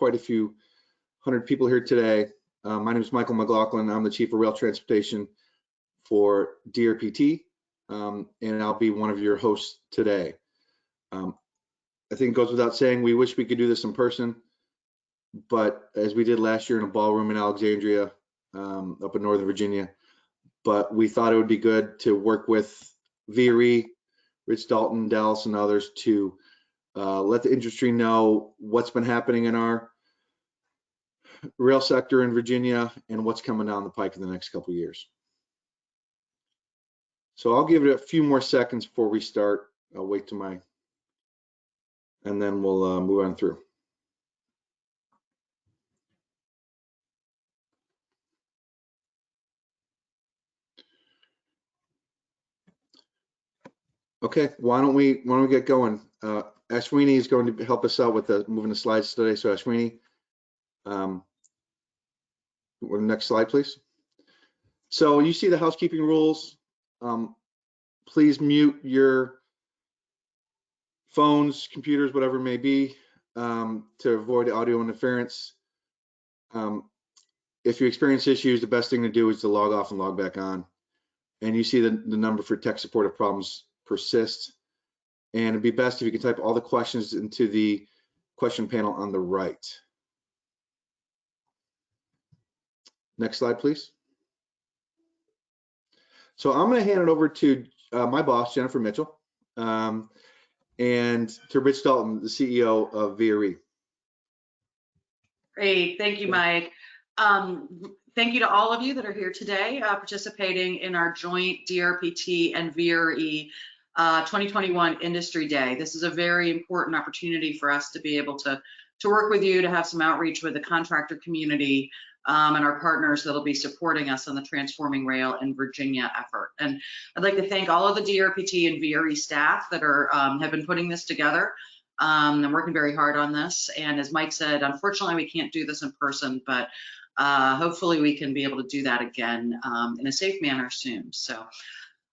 quite a few hundred people here today. My name is Mclaughlin. I'm the Chief of Rail Transportation for DRPT, and I'll be one of your hosts today. I think it goes without saying, we wish we could do this in person, but as we did last year in a ballroom in Alexandria, up in Northern Virginia, but we thought it would be good to work with VRE, Rich Dalton, Dallas, and others to let the industry know what's been happening in our rail sector in Virginia and what's coming down the pike in the next couple of years. So I'll give it a few more seconds before we start. I'll wait till and then we'll move on through. Okay, why don't we get going? Ashwini is going to help us out with moving the slides today. So Ashwini, next slide, please. So you see the housekeeping rules. Please mute your phones, computers, whatever it may be, to avoid audio interference. If you experience issues, the best thing to do is to log off and log back on. And you see the number for tech support if problems persist. And it'd be best if you could type all the questions into the question panel on the right. Next slide, please. So I'm going to hand it over to my boss, Jennifer Mitchell, and to Rich Dalton, the CEO of VRE. Great, thank you, Mike. Thank you to all of you that are here today participating in our joint DRPT and VRE 2021 Industry Day. This is a very important opportunity for us to be able to work with you, to have some outreach with the contractor community and our partners that'll be supporting us on the Transforming Rail in Virginia effort. And I'd like to thank all of the DRPT and VRE staff that are have been putting this together and working very hard on this. And as Mike said, unfortunately, we can't do this in person, but hopefully we can be able to do that again in a safe manner soon. So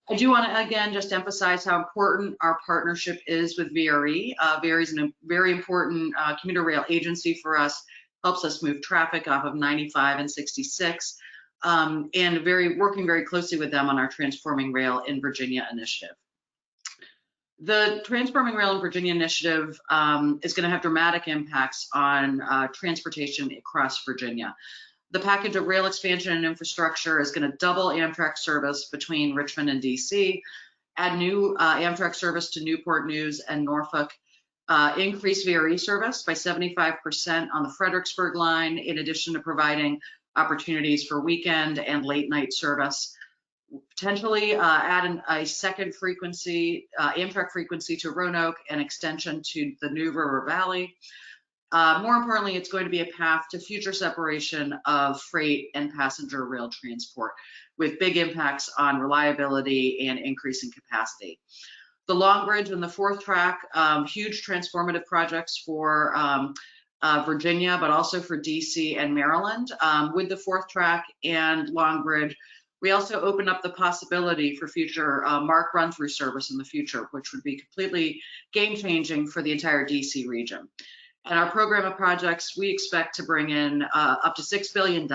I do want to again just emphasize how important our partnership is with VRE. VRE is a very important commuter rail agency for us, helps us move traffic off of 95 and 66, and working very closely with them on our Transforming Rail in Virginia initiative. The Transforming Rail in Virginia initiative is going to have dramatic impacts on transportation across Virginia. The package of rail expansion and infrastructure is going to double Amtrak service between Richmond and DC, add new Amtrak service to Newport News and Norfolk, increase VRE service by 75% on the Fredericksburg line, in addition to providing opportunities for weekend and late night service. Potentially add a second frequency, Amtrak frequency to Roanoke, and extension to the New River Valley. More importantly, it's going to be a path to future separation of freight and passenger rail transport with big impacts on reliability and increasing capacity. The Long Bridge and the fourth track, huge transformative projects for Virginia, but also for DC and Maryland. With the fourth track and Long Bridge, we also open up the possibility for future MARC run-through service in the future, which would be completely game-changing for the entire DC region. And our program of projects, we expect to bring in up to $6 billion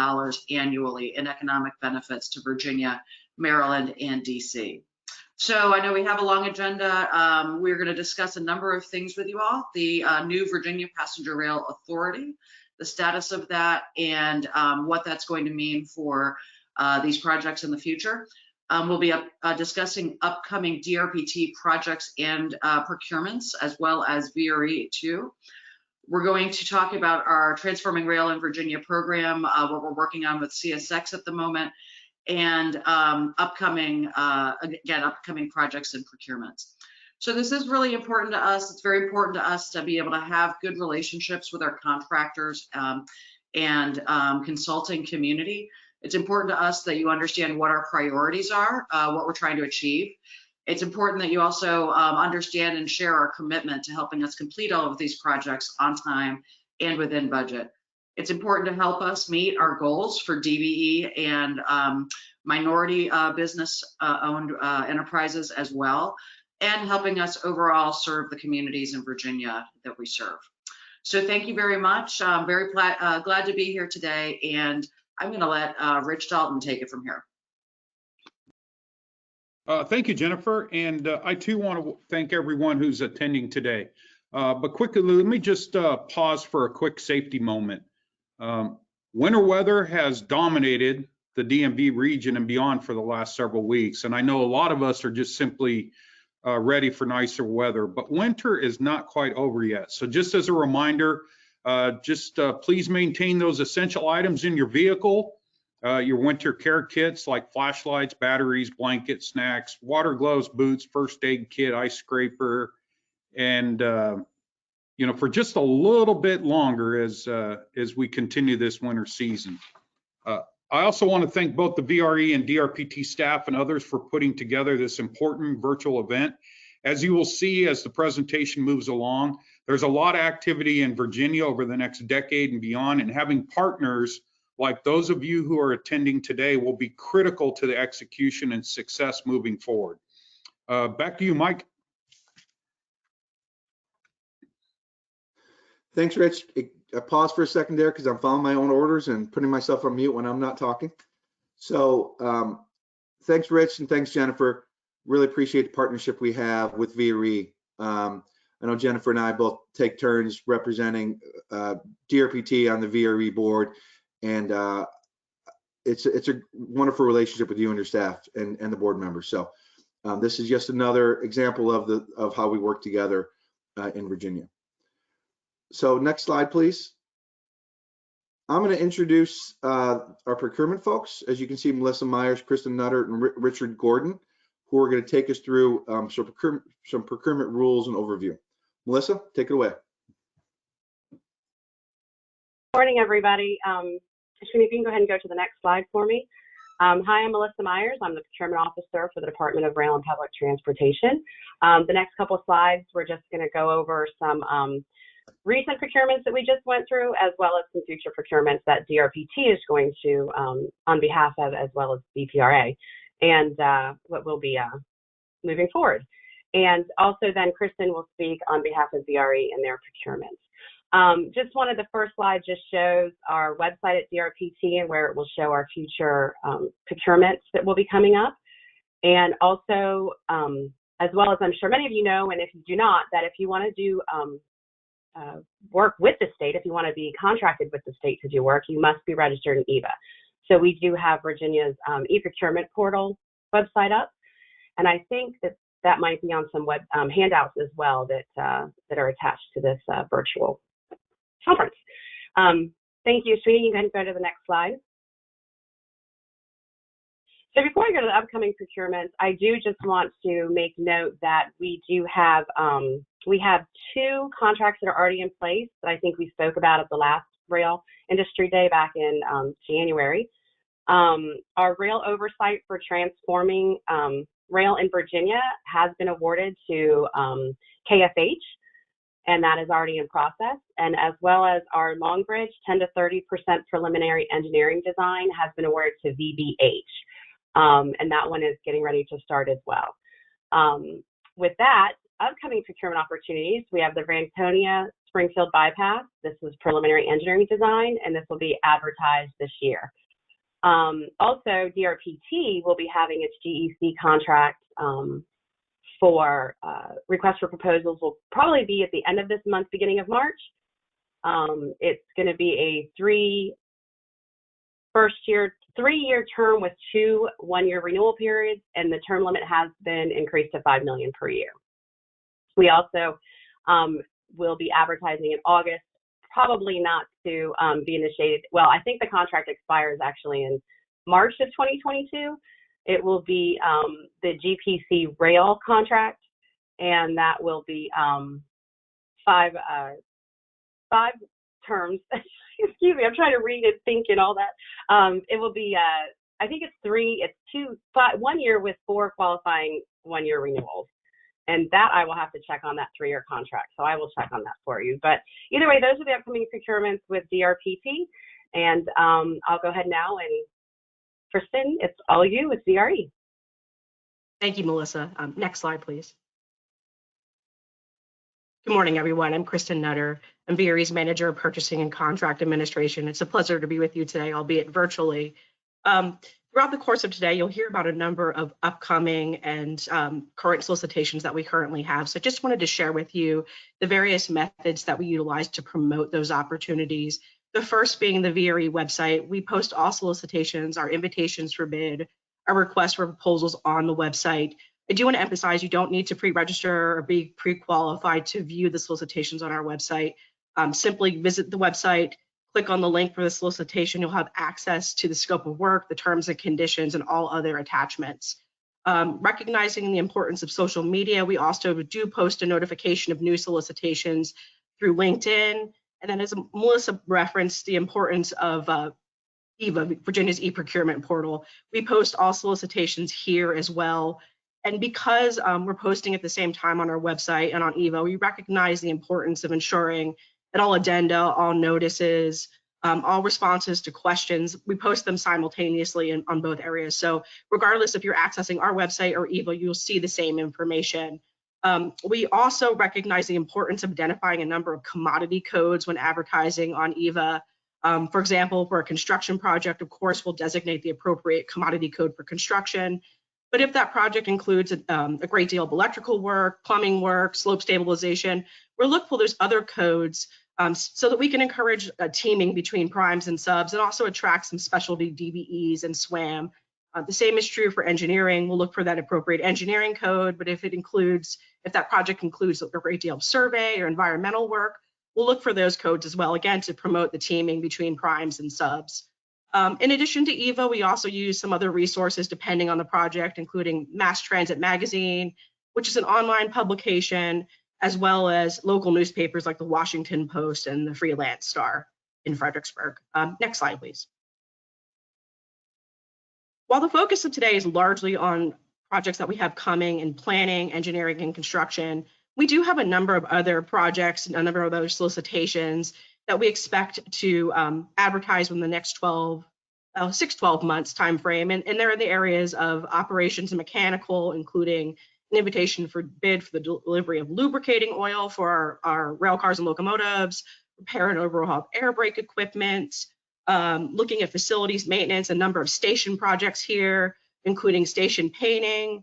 annually in economic benefits to Virginia, Maryland, and DC. So I know we have a long agenda. We're going to discuss a number of things with you all. The new Virginia Passenger Rail Authority, the status of that, and what that's going to mean for these projects in the future. We'll be discussing upcoming DRPT projects and procurements, as well as VRE too. We're going to talk about our Transforming Rail in Virginia program, what we're working on with CSX at the moment, and upcoming projects and procurements. So this is really important to us. It's very important to us to be able to have good relationships with our contractors and consulting community. It's important to us that you understand what our priorities are, what we're trying to achieve. It's important that you also understand and share our commitment to helping us complete all of these projects on time and within budget. It's important to help us meet our goals for DBE and minority business owned enterprises as well, and helping us overall serve the communities in Virginia that we serve. So thank you very much. I'm very glad to be here today, and I'm going to let Rich Dalton take it from here. Thank you, Jennifer. And I too want to thank everyone who's attending today. But quickly, let me just pause for a quick safety moment. Winter weather has dominated the DMV region and beyond for the last several weeks. And I know a lot of us are just simply ready for nicer weather, but winter is not quite over yet. So just as a reminder, please maintain those essential items in your vehicle. Your winter care kits like flashlights, batteries, blankets, snacks, water, gloves, boots, first aid kit, ice scraper, and for just a little bit longer as we continue this winter season. I also want to thank both the VRE and DRPT staff and others for putting together this important virtual event. As you will see as the presentation moves along, there's a lot of activity in Virginia over the next decade and beyond, and having partners like those of you who are attending today will be critical to the execution and success moving forward. Back to you, Mike. Thanks, Rich. I paused for a second there because I'm following my own orders and putting myself on mute when I'm not talking. So thanks, Rich, and thanks, Jennifer. Really appreciate the partnership we have with VRE. I know Jennifer and I both take turns representing DRPT on the VRE board, and it's a wonderful relationship with you and your staff and the board members. So this is just another example of how we work together in Virginia. So next slide, please. I'm going to introduce our procurement folks. As you can see, Melissa Myers, Kristen Nutter, and Richard Gordon, who are going to take us through some procurement rules and overview. Melissa, take it away. Morning, everybody. Ashwini, if you can go ahead and go to the next slide for me. Hi, I'm Melissa Myers. I'm the procurement officer for the Department of Rail and Public Transportation. The next couple of slides, we're just going to go over some recent procurements that we just went through, as well as some future procurements that DRPT is going to, on behalf of, as well as DPRA, and what will be moving forward. And also then Kristen will speak on behalf of VRE and their procurements. Just wanted the first slide just shows our website at DRPT and where it will show our future procurements that will be coming up. And also, as well as I'm sure many of you know, and if you do not, that if you want to do work with the state, if you want to be contracted with the state to do work, you must be registered in EVA. So we do have Virginia's e-procurement portal website up, and I think that might be on some web handouts as well that are attached to this virtual conference. Thank you, Ashwini. You can go to the next slide. So before I go to the upcoming procurements, I do just want to make note that we do have we have 2 contracts that are already in place that I think we spoke about at the last Rail Industry Day back in January. Our rail oversight for transforming rail in Virginia has been awarded to KFH, and that is already in process. And as well as our Long Bridge 10 to 30% preliminary engineering design has been awarded to VBH. And that one is getting ready to start as well. With that, upcoming procurement opportunities, we have the Ranconia Springfield bypass. This is preliminary engineering design, and this will be advertised this year. Also, DRPT will be having its GEC contract for request for proposals will probably be at the end of this month, beginning of March. It's going to be a 3-year term with 2 one-year renewal periods, and the term limit has been increased to $5 million per year. We also will be advertising in August, probably not to be initiated. Well, I think the contract expires actually in March of 2022. It will be the Gpc Rail Contract, and that will be 5 terms. Excuse me, I'm trying to read and think and all that. It will be, I think it's 1 year with 4 qualifying 1-year renewals. And that I will have to check on that 3-year contract. So I will check on that for you. But either way, those are the upcoming procurements with DRPT. And I'll go ahead now, and Kristen, it's all you with VRE. Thank you, Melissa. Next slide, please. Good morning, everyone. I'm Kristen Nutter. I'm VRE's Manager of Purchasing and Contract Administration. It's a pleasure to be with you today, albeit virtually. Throughout the course of today, you'll hear about a number of upcoming and current solicitations that we currently have. So I just wanted to share with you the various methods that we utilize to promote those opportunities. The first being the VRE website. We post all solicitations, our invitations for bid, our requests for proposals on the website. I do want to emphasize you don't need to pre-register or be pre-qualified to view the solicitations on our website. Simply visit the website, click on the link for the solicitation. You'll have access to the scope of work, the terms and conditions, and all other attachments. Recognizing the importance of social media, we also do post a notification of new solicitations through LinkedIn. And then as Melissa referenced, the importance of Ldve, Virginia's e-procurement portal. We post all solicitations here as well. And because we're posting at the same time on our website and on Ldve, we recognize the importance of ensuring that all addenda, all notices, all responses to questions, we post them simultaneously on both areas. So regardless if you're accessing our website or Ldve, you'll see the same information. We also recognize the importance of identifying a number of commodity codes when advertising on Ldve. For example, for a construction project, of course, we'll designate the appropriate commodity code for construction. But if that project includes a great deal of electrical work, plumbing work, slope stabilization, we'll look for those other codes so that we can encourage teaming between primes and subs and also attract some specialty DBEs and SWAM. The same is true for engineering. We'll look for that appropriate engineering code, but if that project includes a great deal of survey or environmental work, we'll look for those codes as well, again, to promote the teaming between primes and subs. In addition to Ldve, we also use some other resources depending on the project, including Mass Transit Magazine, which is an online publication, as well as local newspapers like the Washington Post and the Freelance Star in Fredericksburg. Next slide, please. While the focus of today is largely on projects that we have coming in planning, engineering, and construction, we do have a number of other projects and a number of other solicitations that we expect to advertise within the next 6-12 months timeframe. And they're in the areas of operations and mechanical, including an invitation for bid for the delivery of lubricating oil for our rail cars and locomotives, repair and overhaul of air brake equipment, looking at facilities maintenance, a number of station projects here, including station painting,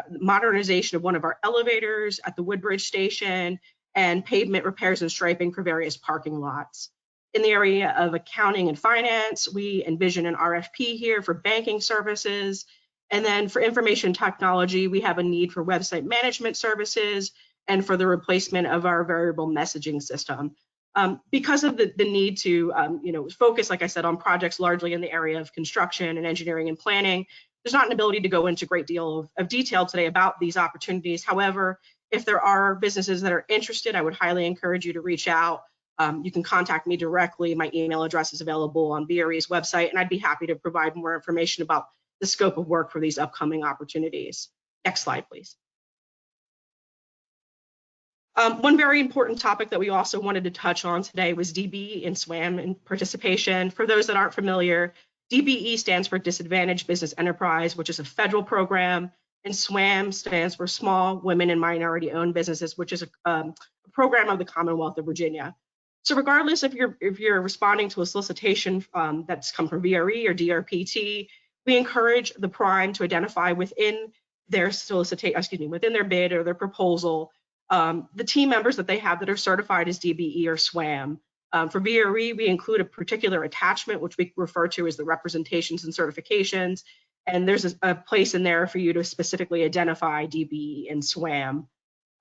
modernization of one of our elevators at the Woodbridge station, and pavement repairs and striping for various parking lots. In the area of accounting and finance, we envision an RFP here for banking services. And then for information technology, we have a need for website management services and for the replacement of our variable messaging system. Because of the need to focus, like I said, on projects largely in the area of construction and engineering and planning, there's not an ability to go into a great deal of detail today about these opportunities. However, if there are businesses that are interested, I would highly encourage you to reach out. You can contact me directly. My email address is available on VRE's website, and I'd be happy to provide more information about the scope of work for these upcoming opportunities. Next slide, please. One very important topic that we also wanted to touch on today was DBE and SWAM and participation. For those that aren't familiar, DBE stands for Disadvantaged Business Enterprise, which is a federal program, and SWAM stands for Small Women and Minority Owned Businesses, which is a program of the Commonwealth of Virginia. So regardless if you're responding to a solicitation that's come from VRE or DRPT, we encourage the prime to identify within their within their bid or their proposal, the team members that they have that are certified as DBE or SWAM. For VRE, we include a particular attachment, which we refer to as the representations and certifications. And there's a place in there for you to specifically identify DBE and SWAM.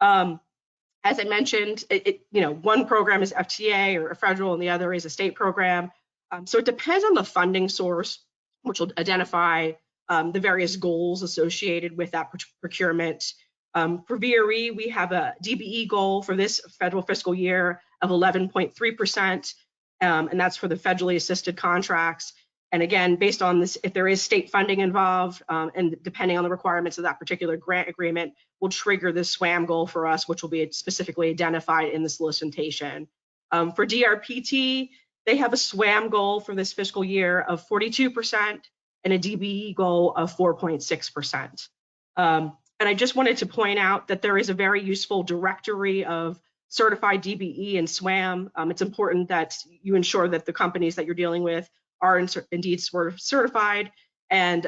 As I mentioned, one program is FTA or federal and the other is a state program. So it depends on the funding source, which will identify the various goals associated with that procurement. For VRE, we have a DBE goal for this federal fiscal year of 11.3%, and that's for the federally assisted contracts. And again, based on this, if there is state funding involved, and depending on the requirements of that particular grant agreement, will trigger the SWAM goal for us, which will be specifically identified in the solicitation. For DRPT, they have a SWAM goal for this fiscal year of 42% and a DBE goal of 4.6%. And I just wanted to point out that there is a very useful directory of certified DBE and SWAM. It's important that you ensure that the companies that you're dealing with are indeed certified, and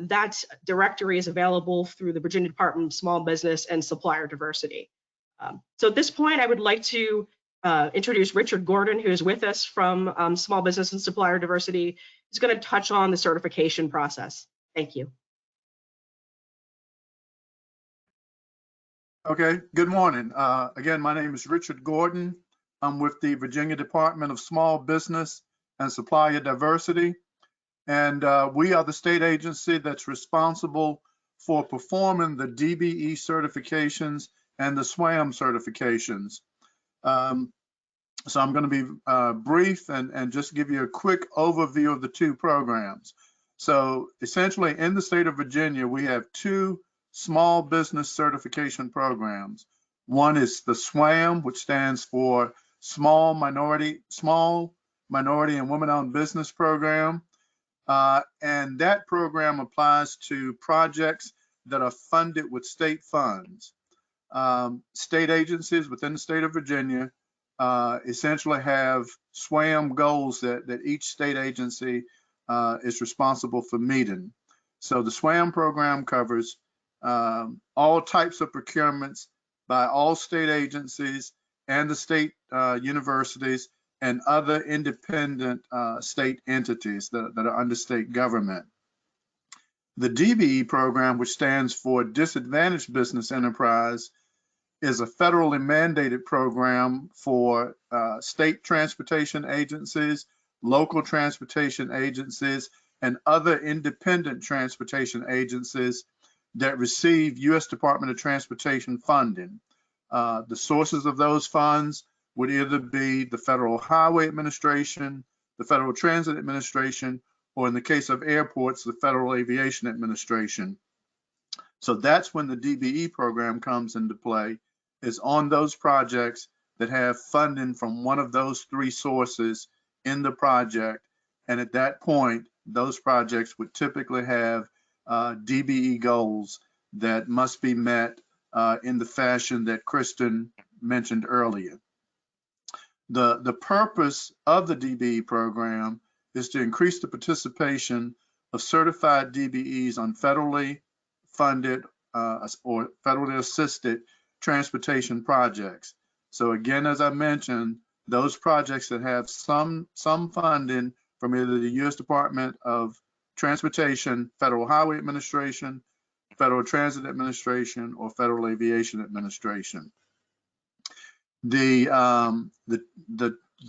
that directory is available through the Virginia Department of Small Business and Supplier Diversity. So at this point, I would like to introduce Richard Gordon, who is with us from Small Business and Supplier Diversity. He's going to touch on the certification process. Thank you. Okay, good morning. Again, my name is Richard Gordon. I'm with the Virginia Department of Small Business and Supplier Diversity. And we are the state agency that's responsible for performing the DBE certifications and the SWAM certifications. So I'm going to be brief and just give you a quick overview of the two programs. So essentially in the state of Virginia, we have two small business certification programs. One is the SWAM, which stands for Small Minority and Women-Owned Business Program. And that program applies to projects that are funded with state funds. State agencies within the state of Virginia essentially have SWAM goals that each state agency is responsible for meeting. So the SWAM program covers all types of procurements by all state agencies and the state universities and other independent state entities that are under state government. The DBE program, which stands for Disadvantaged Business Enterprise, is a federally mandated program for state transportation agencies, local transportation agencies, and other independent transportation agencies that receive U.S. Department of Transportation funding. The sources of those funds would either be the Federal Highway Administration, the Federal Transit Administration, or in the case of airports, the Federal Aviation Administration. So that's when the DBE program comes into play, is on those projects that have funding from one of those three sources in the project. And at that point, those projects would typically have DBE goals that must be met in the fashion that Kristen mentioned earlier. The purpose of the DBE program is to increase the participation of certified DBEs on federally funded or federally assisted transportation projects. So again, as I mentioned, those projects that have some funding from either the U.S. Department of Transportation, Federal Highway Administration, Federal Transit Administration, or Federal Aviation Administration. The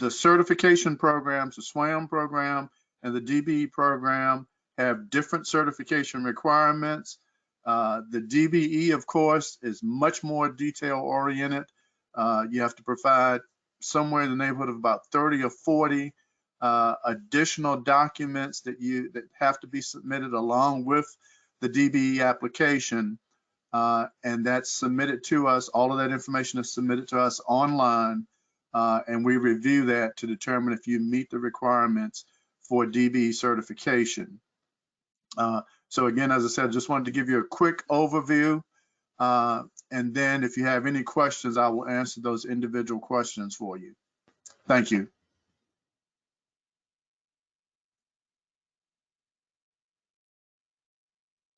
certification programs, the SWAM program and the DBE program, have different certification requirements. The DBE, of course, is much more detail oriented. You have to provide somewhere in the neighborhood of about 30 or 40 additional documents that have to be submitted along with the DBE application, and that's submitted to us. All of that information is submitted to us online, and we review that to determine if you meet the requirements for DBE certification. So again, as I said, just wanted to give you a quick overview, and then if you have any questions, I will answer those individual questions for you. Thank you.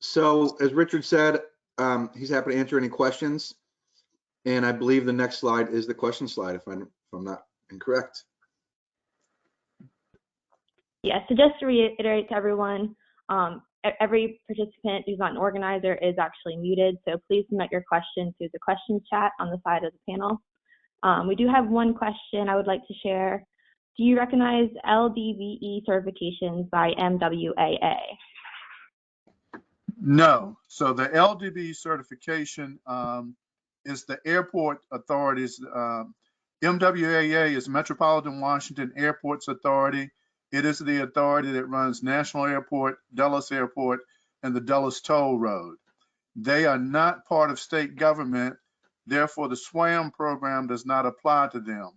So as Richard said, he's happy to answer any questions. And I believe the next slide is the question slide, if I'm not incorrect. Yeah, so just to reiterate to everyone, every participant who's not an organizer is actually muted, so please submit your questions through the questions chat on the side of the panel. We do have one question I would like to share. Do you recognize Ldve certifications by MWAA? No. So the Ldbe certification is the airport authorities. MWAA is Metropolitan Washington Airports Authority. It is the authority that runs National Airport, Dulles Airport, and the Dulles Toll Road. They are not part of state government. Therefore, the SWAM program does not apply to them.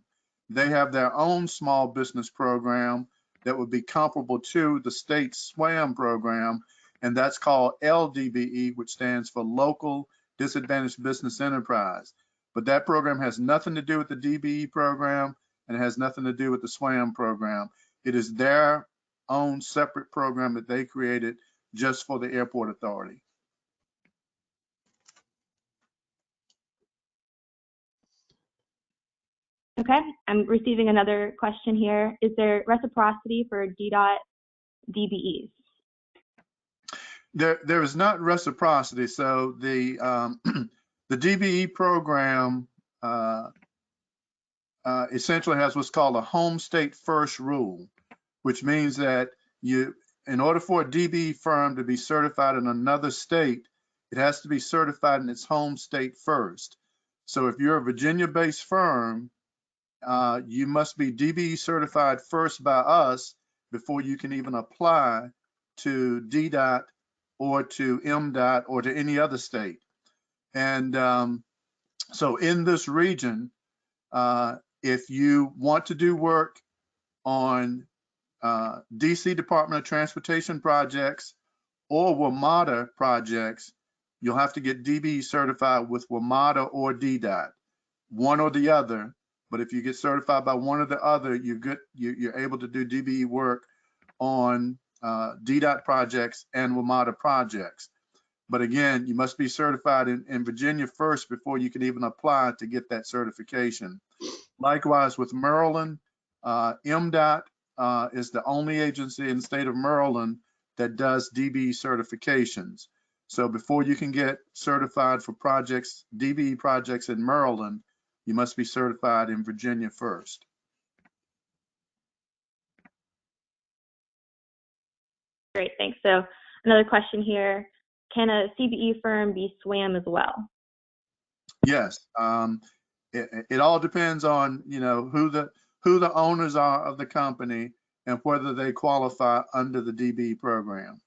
They have their own small business program that would be comparable to the state SWAM program, and that's called LDBE, which stands for Local Disadvantaged Business Enterprise. but that program has nothing to do with the DBE program and it has nothing to do with the SWAM program. It is their own separate program that they created just for the airport authority. Okay, I'm receiving another question here. Is there reciprocity for DDOT DBEs? There is not reciprocity. So the the DBE program essentially has what's called a home state first rule, which means that in order for a DBE firm to be certified in another state, it has to be certified in its home state first. So if you're a Virginia-based firm, you must be DBE certified first by us before you can even apply to DDOT or to MDOT or to any other state. And so in this region, if you want to do work on DC Department of Transportation projects or WMATA projects, you'll have to get DBE certified with WMATA or DDOT, one or the other. But if you get certified by one or the other, you're able to do DBE work on DDOT projects and WMATA projects. But again, you must be certified in Virginia first before you can even apply to get that certification. Likewise with Maryland, MDOT is the only agency in the state of Maryland that does DBE certifications. So before you can get certified for projects, DBE projects in Maryland, you must be certified in Virginia first. Great, thanks. So another question here, can a CBE firm be SWAM as well? Yes, it all depends on, who the owners are of the company and whether they qualify under the DBE program.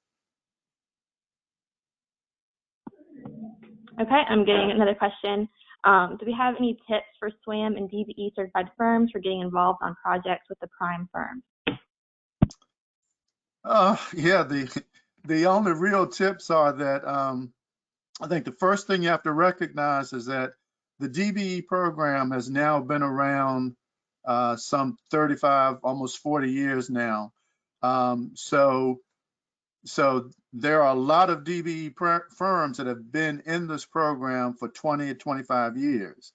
Okay, I'm getting another question. Do we have any tips for SWAM and DBE certified firms for getting involved on projects with the prime firm? Yeah, the only real tips are that I think the first thing you have to recognize is that the DBE program has now been around some 35, almost 40 years now. So there are a lot of DBE firms that have been in this program for 20 or 25 years.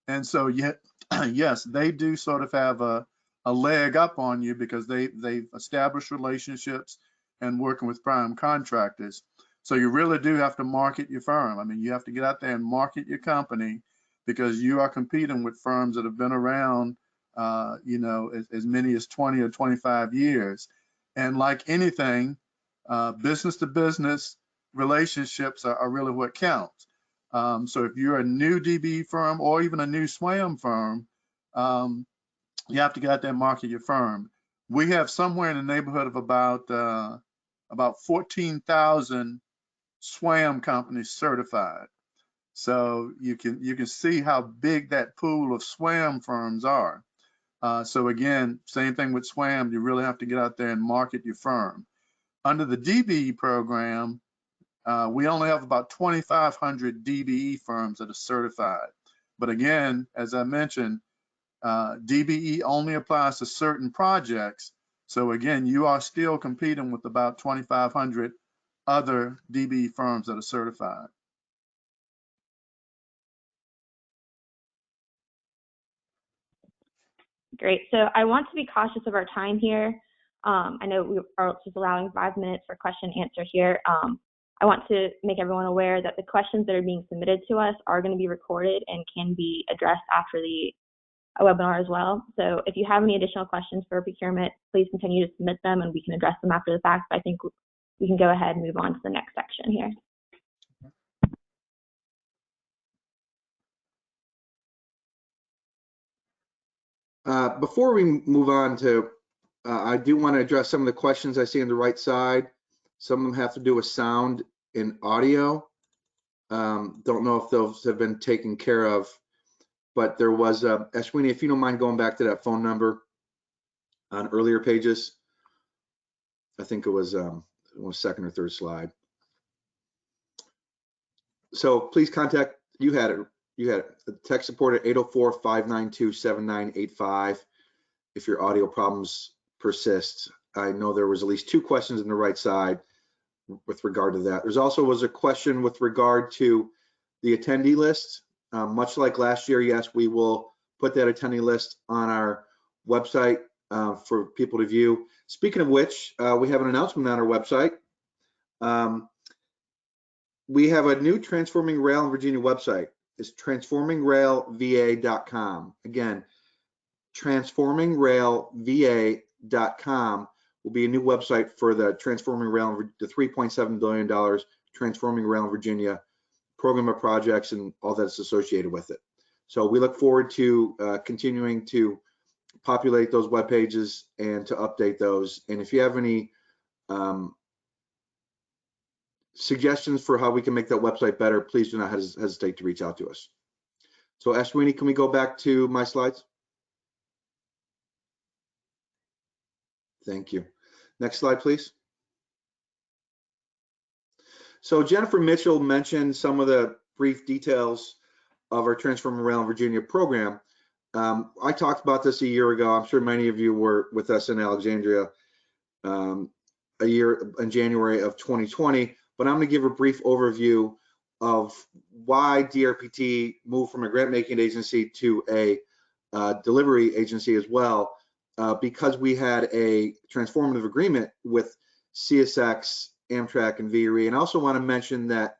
And so yes, they do sort of have a leg up on you because they've established relationships and working with prime contractors. So you really do have to market your firm. I mean, you have to get out there and market your company because you are competing with firms that have been around, as many as 20 or 25 years. And like anything, business to business relationships are really what counts. So if you're a new DBE firm or even a new SWAM firm, you have to get out there and market your firm. We have somewhere in the neighborhood of about 14,000 SWAM companies certified. So you can see how big that pool of SWAM firms are. So again, same thing with SWAM, you really have to get out there and market your firm. Under the DBE program, we only have about 2,500 DBE firms that are certified. But again, as I mentioned, DBE only applies to certain projects. So again, you are still competing with about 2,500 other DBE firms that are certified. Great, so I want to be cautious of our time here. I know we are just allowing 5 minutes for question and answer here. I want to make everyone aware that the questions that are being submitted to us are going to be recorded and can be addressed after the webinar as well. So if you have any additional questions for procurement, please continue to submit them and we can address them after the fact. But I think we can go ahead and move on to the next section here. Before we move on to, I do want to address some of the questions I see on the right side. Some of them have to do with sound and audio. Don't know if those have been taken care of, but there was, Ashwini, if you don't mind going back to that phone number on earlier pages. I think it was second or third slide. So please contact, you had it, You had tech support at 804-592-7985 if your audio problems persist. I know there was at least 2 questions on the right side with regard to that. There's also was a question with regard to the attendee list. Much like last year, yes, we will put that attendee list on our website for people to view. Speaking of which, we have an announcement on our website. We have a new Transforming Rail in Virginia website. It's transformingrailva.com. Again, transformingrailva.com will be a new website for the Transforming Rail, the $3.7 billion Transforming Rail in Virginia program of projects and all that's associated with it. So we look forward to continuing to populate those web pages and to update those. And if you have any suggestions for how we can make that website better, please do not hesitate to reach out to us. So Ashwini, can we go back to my slides? Thank you. Next slide, please. So Jennifer Mitchell mentioned some of the brief details of our Transforming Rail in Virginia program. I talked about this a year ago. I'm sure many of you were with us in Alexandria a year in January of 2020, but I'm going to give a brief overview of why DRPT moved from a grant-making agency to a delivery agency as well, because we had a transformative agreement with CSX, Amtrak, and VRE. And I also want to mention that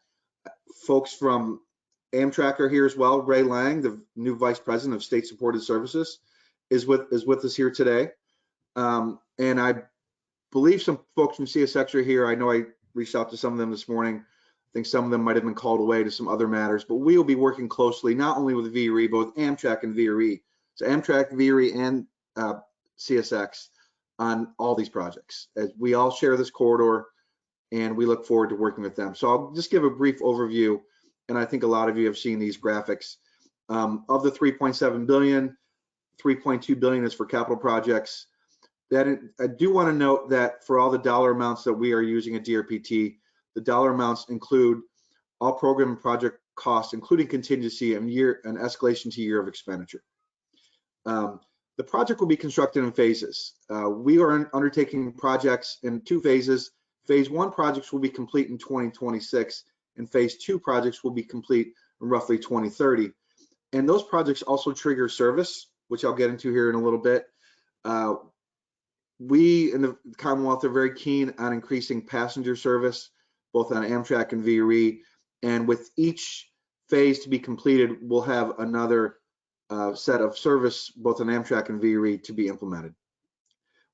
folks from Amtrak are here as well. Ray Lang, the new Vice President of State Supported Services, is with us here today. And I believe some folks from CSX are here. I know I reached out to some of them this morning. I think some of them might have been called away to some other matters, but we will be working closely not only with VRE, but with Amtrak and VRE. So Amtrak, VRE, and CSX on all these projects, as we all share this corridor, and we look forward to working with them. So I'll just give a brief overview, and I think a lot of you have seen these graphics. Of the 3.7 billion, 3.2 billion is for capital projects. I do want to note that for all the dollar amounts that we are using at DRPT, the dollar amounts include all program and project costs, including contingency and escalation to year of expenditure. The project will be constructed in phases. We are undertaking projects in 2 phases. Phase 1 projects will be complete in 2026, and phase 2 projects will be complete in roughly 2030. And those projects also trigger service, which I'll get into here in a little bit. We in the Commonwealth are very keen on increasing passenger service, both on Amtrak and VRE. And with each phase to be completed, we'll have another set of service, both on Amtrak and VRE, to be implemented.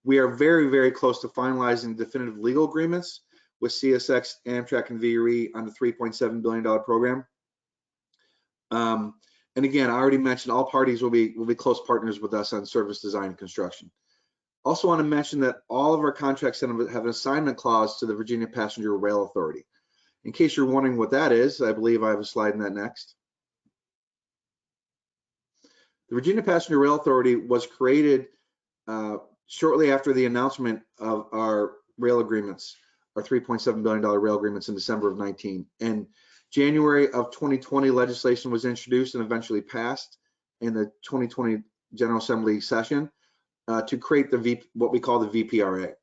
We are very, very close to finalizing definitive legal agreements with CSX, Amtrak, and VRE on the $3.7 billion program. And again, I already mentioned all parties will be close partners with us on service design and construction. Also want to mention that all of our contracts have an assignment clause to the Virginia Passenger Rail Authority. In case you're wondering what that is, I believe I have a slide in that next. The Virginia Passenger Rail Authority was created shortly after the announcement of our rail agreements, our $3.7 billion rail agreements in December of 19. And January of 2020, legislation was introduced and eventually passed in the 2020 General Assembly session to create what we call the VPRA.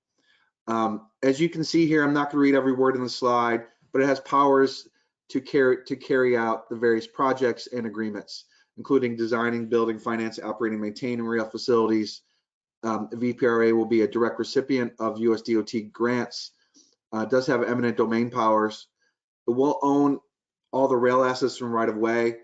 As you can see here, I'm not going to read every word in the slide, but it has powers to carry out the various projects and agreements, including designing, building, financing, operating, maintaining rail facilities. VPRA will be a direct recipient of US DOT grants, does have eminent domain powers. It will own all the rail assets from right of way.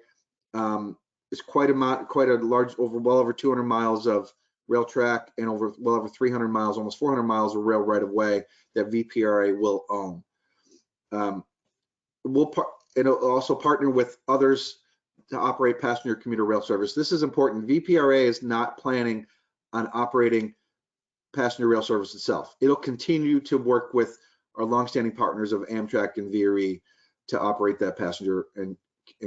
It's quite a large, well over 200 miles of rail track and well over 300 miles, almost 400 miles of rail right of way that VPRA will own. It'll also partner with others to operate passenger commuter rail service. This is important. VPRA is not planning on operating passenger rail service itself. It'll continue to work with our longstanding partners of Amtrak and VRE to operate that passenger and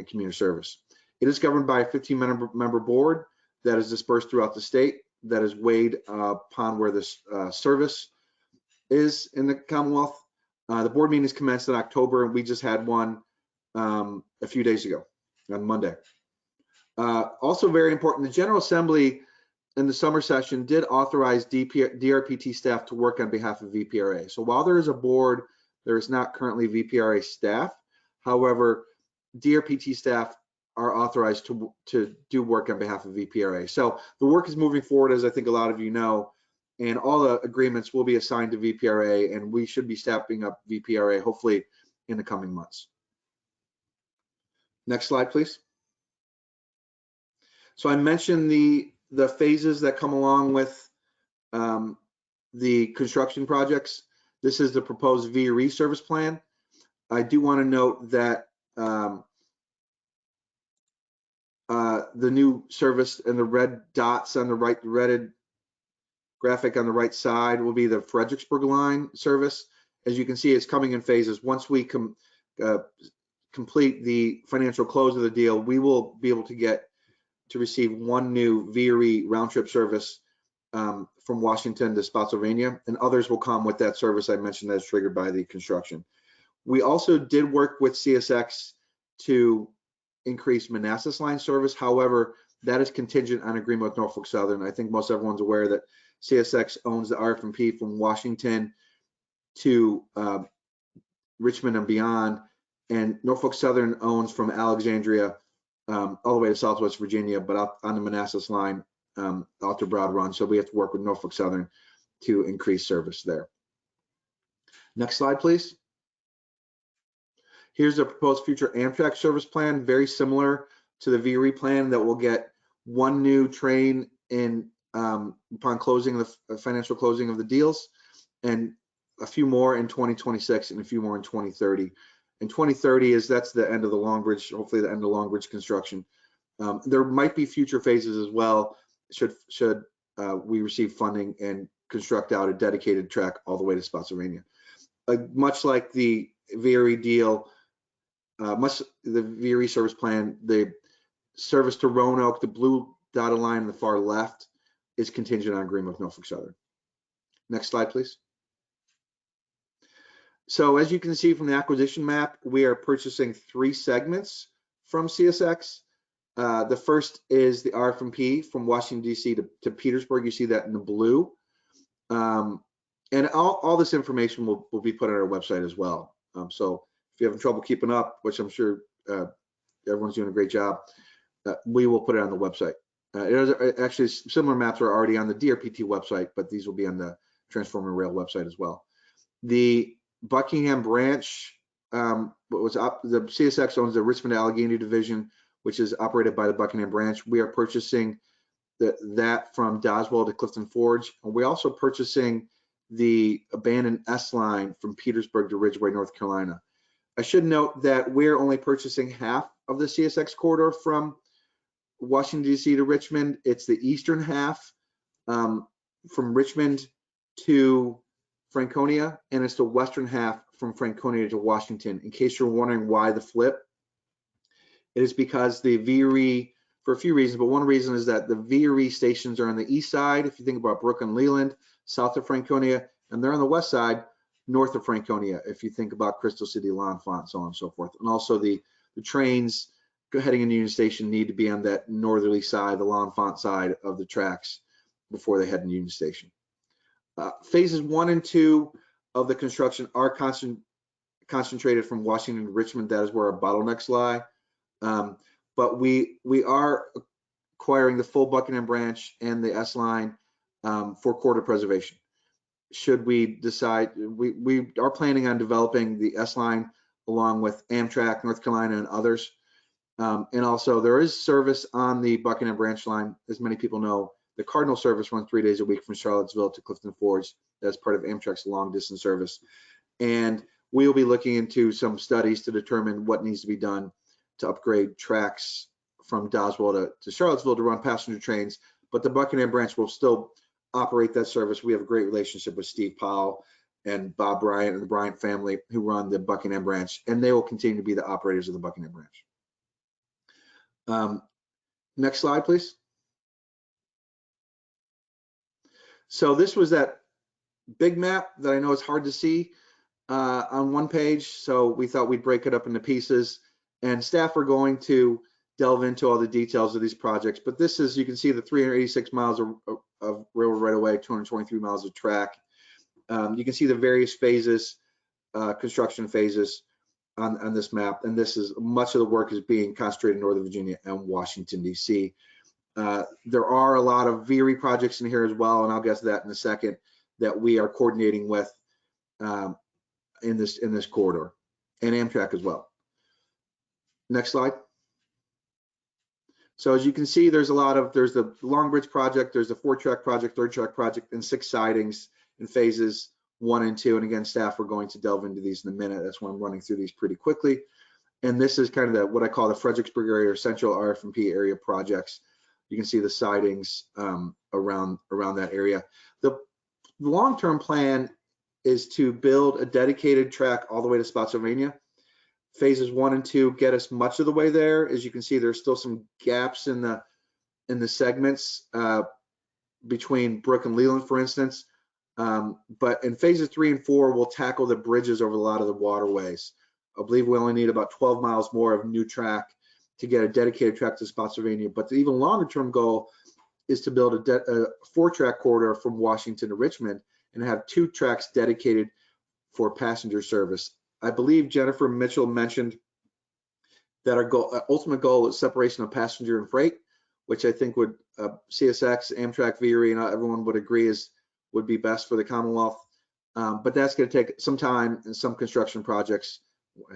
commuter service. It is governed by a 15-member board that is dispersed throughout the state, that is weighed upon where this service is in the Commonwealth. The board meetings commenced in October, and we just had one a few days ago on Monday. Also very important, the General Assembly in the summer session did authorize DRPT staff to work on behalf of VPRA. So while there is a board, there is not currently VPRA staff. However, DRPT staff are authorized to do work on behalf of VPRA. So the work is moving forward, as I think a lot of you know, and all the agreements will be assigned to VPRA, and we should be staffing up VPRA hopefully in the coming months. Next slide, please. So I mentioned the phases that come along with the construction projects. This is the proposed VRE service plan. I do want to note that the new service and the red dots on the right, the redded graphic on the right side will be the Fredericksburg line service. As you can see, it's coming in phases. Once we complete the financial close of the deal, we will be able to receive one new VRE round trip service from Washington to Spotsylvania, and others will come with that service I mentioned that's triggered by the construction. We also did work with CSX to increase Manassas line service. However, that is contingent on agreement with Norfolk Southern. I think most everyone's aware that CSX owns the RF&P from Washington to Richmond and beyond, and Norfolk Southern owns from Alexandria all the way to Southwest Virginia, but up on the Manassas line out to Broad Run. So we have to work with Norfolk Southern to increase service there. Next slide, please. Here's the proposed future Amtrak service plan, very similar to the VRE plan, that will get one new train in upon closing the financial closing of the deals, and a few more in 2026 and a few more in 2030. And 2030 that's the end of the Long Bridge, hopefully the end of Long Bridge construction. There might be future phases as well, should we receive funding and construct out a dedicated track all the way to Spotsylvania. Much like the VRE deal, the VRE service plan, the service to Roanoke, the blue dotted line on the far left, is contingent on agreement with Norfolk Southern. Next slide, please. So as you can see from the acquisition map, we are purchasing 3 segments from CSX. The first is the RF&P from Washington, D.C. to Petersburg. You see that in the blue. And all this information will be put on our website as well. So if you're having trouble keeping up, which I'm sure everyone's doing a great job, we will put it on the website. Actually, similar maps are already on the DRPT website, but these will be on the Transformer Rail website as well. The Buckingham branch, the CSX owns the Richmond Allegheny division, which is operated by the Buckingham branch. We are purchasing that from Doswell to Clifton Forge. And we're also purchasing the abandoned S line from Petersburg to Ridgeway, North Carolina. I should note that we're only purchasing half of the CSX corridor from Washington, D.C. to Richmond. It's the eastern half from Richmond to Franconia, and it's the western half from Franconia to Washington. In case you're wondering why the flip, it is because the VRE, for a few reasons, but one reason is that the VRE stations are on the east side, if you think about Brooklyn, Leland, south of Franconia, and they're on the west side, north of Franconia, if you think about Crystal City, L'Enfant, so on and so forth. And also the trains heading into Union Station need to be on that northerly side, the L'Enfant side of the tracks before they head into Union Station. Phases 1 and 2 of the construction are concentrated from Washington to Richmond. That is where our bottlenecks lie. But we are acquiring the full Buckingham branch and the S line for corridor preservation. Should we decide, we are planning on developing the S line along with Amtrak, North Carolina, and others. And also there is service on the Buckingham branch line. As many people know, the Cardinal service runs 3 days a week from Charlottesville to Clifton Forge. That's part of Amtrak's long distance service. And we will be looking into some studies to determine what needs to be done to upgrade tracks from Doswell to Charlottesville to run passenger trains. But the Buckingham branch will still operate that service. We have a great relationship with Steve Powell and Bob Bryant and the Bryant family who run the Buckingham branch, and they will continue to be the operators of the Buckingham branch. Next slide, please. So this was that big map that I know is hard to see on one page. So we thought we'd break it up into pieces, and staff are going to delve into all the details of these projects, but this is, you can see the 386 miles of railroad right away, 223 miles of track. You can see the various phases, construction phases on this map, and this is much of the work is being concentrated in Northern Virginia and Washington, D.C. There are a lot of VRE projects in here as well, and I'll get to that in a second, that we are coordinating with in this corridor, and Amtrak as well. Next slide. So as you can see, there's the Long Bridge project, there's the 4-track project, 3rd-track project, and 6 sidings in phases 1 and 2. And again, staff are going to delve into these in a minute. That's why I'm running through these pretty quickly. And this is kind of what I call the Fredericksburg area or central RF&P area projects. You can see the sidings around that area. The long-term plan is to build a dedicated track all the way to Spotsylvania. Phases 1 and 2 get us much of the way there. As you can see, there's still some gaps in the segments between Brook and Leland, for instance. But in phases 3 and 4, we'll tackle the bridges over a lot of the waterways. I believe we only need about 12 miles more of new track to get a dedicated track to Spotsylvania. But the even longer term goal is to build a 4-track corridor from Washington to Richmond and have 2 tracks dedicated for passenger service. I believe Jennifer Mitchell mentioned that our ultimate goal is separation of passenger and freight, which I think would CSX, Amtrak, VRE, and everyone would agree would be best for the Commonwealth. But that's going to take some time and some construction projects,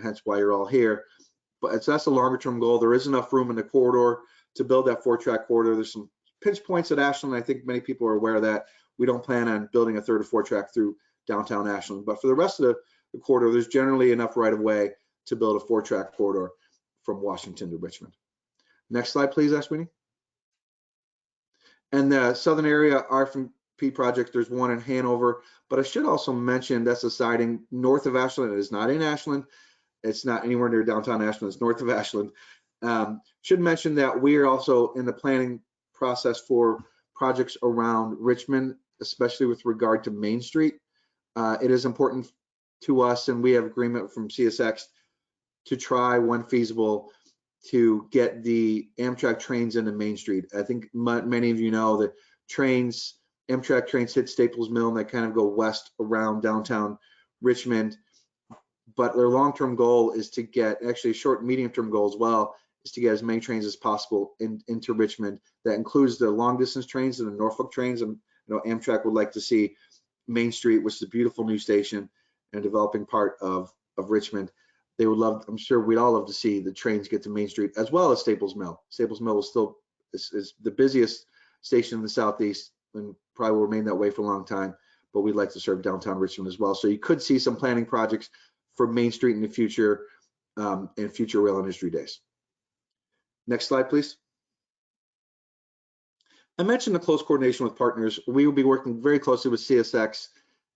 hence why you're all here. But that's a longer term goal. There is enough room in the corridor to build that 4-track corridor. There's some pinch points at Ashland. I think many people are aware of that. We don't plan on building a 3rd or 4-track through downtown Ashland. But for the rest of the corridor, there's generally enough right of way to build a 4-track corridor from Washington to Richmond. Next slide, please, Ashwini. And the southern area RF&P project, there's one in Hanover, but I should also mention that's a siding north of Ashland. It is not in Ashland. It's not anywhere near downtown Ashland. It's north of Ashland. Should mention that we are also in the planning process for projects around Richmond, especially with regard to Main Street. It is important to us, and we have agreement from CSX to try, when feasible, to get the Amtrak trains into Main Street. I think many of you know that Amtrak trains hit Staples Mill and they kind of go west around downtown Richmond. But their long-term goal is to get, actually short and medium-term goal as well, is to get as many trains as possible into Richmond. That includes the long-distance trains and the Norfolk trains. And Amtrak would like to see Main Street, which is a beautiful new station and a developing part of Richmond. They would love, I'm sure we'd all love to see the trains get to Main Street as well as Staples Mill. Staples Mill is the busiest station in the Southeast and probably will remain that way for a long time, but we'd like to serve downtown Richmond as well. So you could see some planning projects for Main Street in the future, in future rail industry days. Next slide, please. I mentioned the close coordination with partners. We will be working very closely with CSX,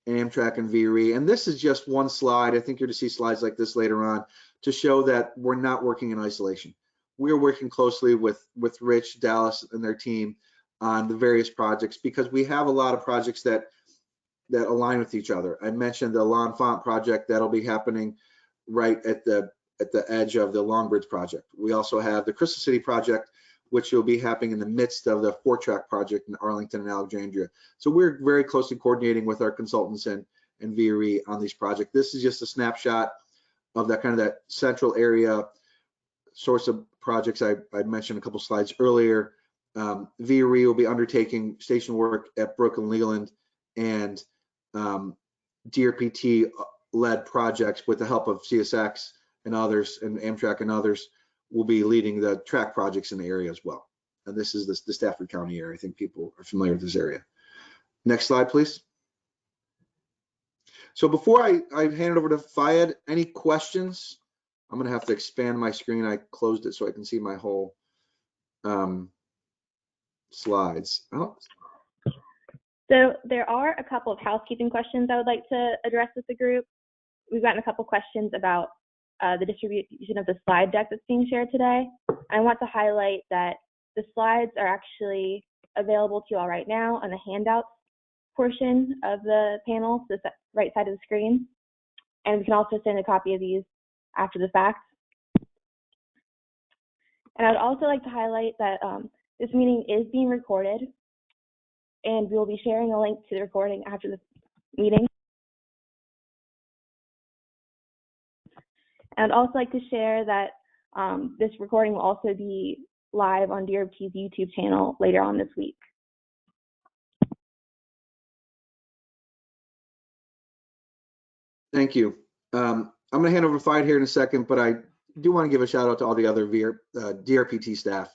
Amtrak, and VRE. And this is just one slide. I think you're to see slides like this later on to show that we're not working in isolation. We are working closely with Rich, Dallas, and their team on the various projects because we have a lot of projects that align with each other. I mentioned the L'Enfant project that'll be happening right at the edge of the Long Bridge project. We also have the Crystal City project, which will be happening in the midst of the 4-track project in Arlington and Alexandria. So we're very closely coordinating with our consultants and VRE on these projects. This is just a snapshot of that central area source of projects I mentioned a couple slides earlier. VRE will be undertaking station work at Brook and Leland, and DRPT led projects with the help of CSX and others, and Amtrak and others, will be leading the track projects in the area as well. And this is the Stafford County area. I think people are familiar with this area. Next slide, please. So before I hand it over to Fayed, any questions? I'm gonna have to expand my screen. I closed it so I can see my whole slides. Oh. So there are a couple of housekeeping questions I would like to address with the group. We've gotten a couple questions about the distribution of the slide deck that's being shared today. I want to highlight that the slides are actually available to you all right now on the handouts portion of the panel, so the right side of the screen. And we can also send a copy of these after the fact. And I'd also like to highlight that this meeting is being recorded, and we'll be sharing a link to the recording after the meeting. And I'd also like to share that this recording will also be live on DRPT's YouTube channel later on this week. Thank you. I'm going to hand over to Fiat here in a second, but I do want to give a shout out to all the other DRPT staff,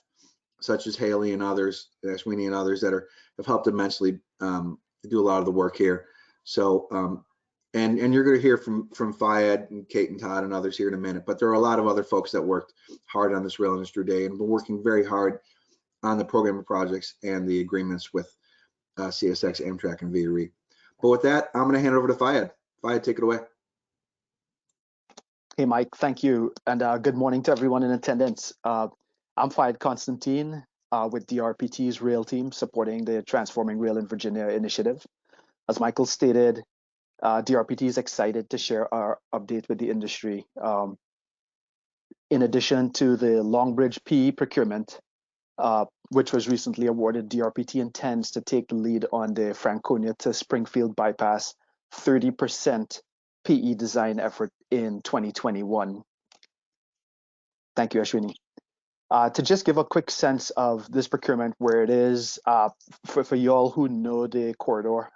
such as Haley and others, Sweeney and others that have helped immensely do a lot of the work here. So, and you're going to hear from Fiat and Kate and Todd and others here in a minute, but there are a lot of other folks that worked hard on this Rail Industry Day and been working very hard on the program of projects and the agreements with CSX, Amtrak, and VRE. But with that, I'm going to hand it over to Fiat. Fiat, take it away. Hey, Mike, thank you. And good morning to everyone in attendance. I'm Fiat Constantine with DRPT's Rail team supporting the Transforming Rail in Virginia initiative. As Michael stated, DRPT is excited to share our update with the industry. In addition to the Long Bridge PE procurement, which was recently awarded, DRPT intends to take the lead on the Franconia to Springfield bypass 30% PE design effort in 2021. Thank you, Ashwini. To just give a quick sense of this procurement, where it is, for y'all who know the corridor,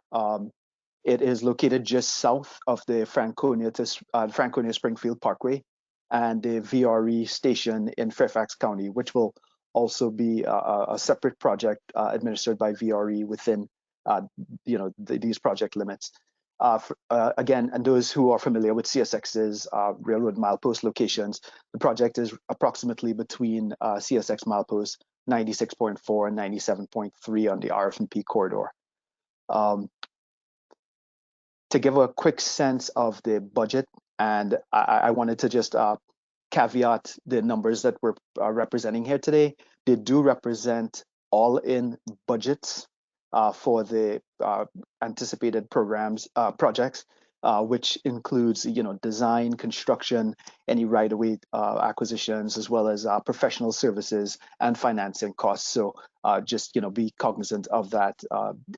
it is located just south of the Franconia to Franconia Springfield Parkway and the VRE station in Fairfax County, which will also be a separate project administered by VRE within these project limits. Again, and those who are familiar with CSX's railroad milepost locations, the project is approximately between CSX milepost 96.4 and 97.3 on the RF&P corridor. To give a quick sense of the budget, and I wanted to just caveat the numbers that we're representing here today. They do represent all-in budgets for the anticipated projects, which includes, design, construction, any right-of-way acquisitions, as well as professional services and financing costs. So just, be cognizant of that.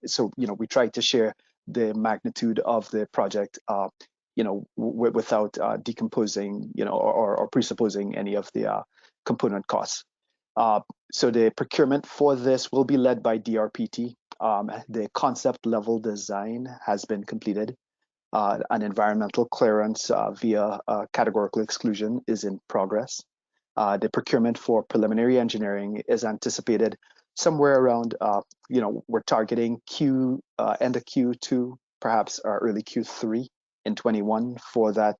So, we try to share the magnitude of the project, without decomposing, or presupposing any of the component costs. So the procurement for this will be led by DRPT. The concept level design has been completed. An environmental clearance via categorical exclusion is in progress. The procurement for preliminary engineering is anticipated somewhere around, we're targeting end of Q2, perhaps early Q3 in 21 for that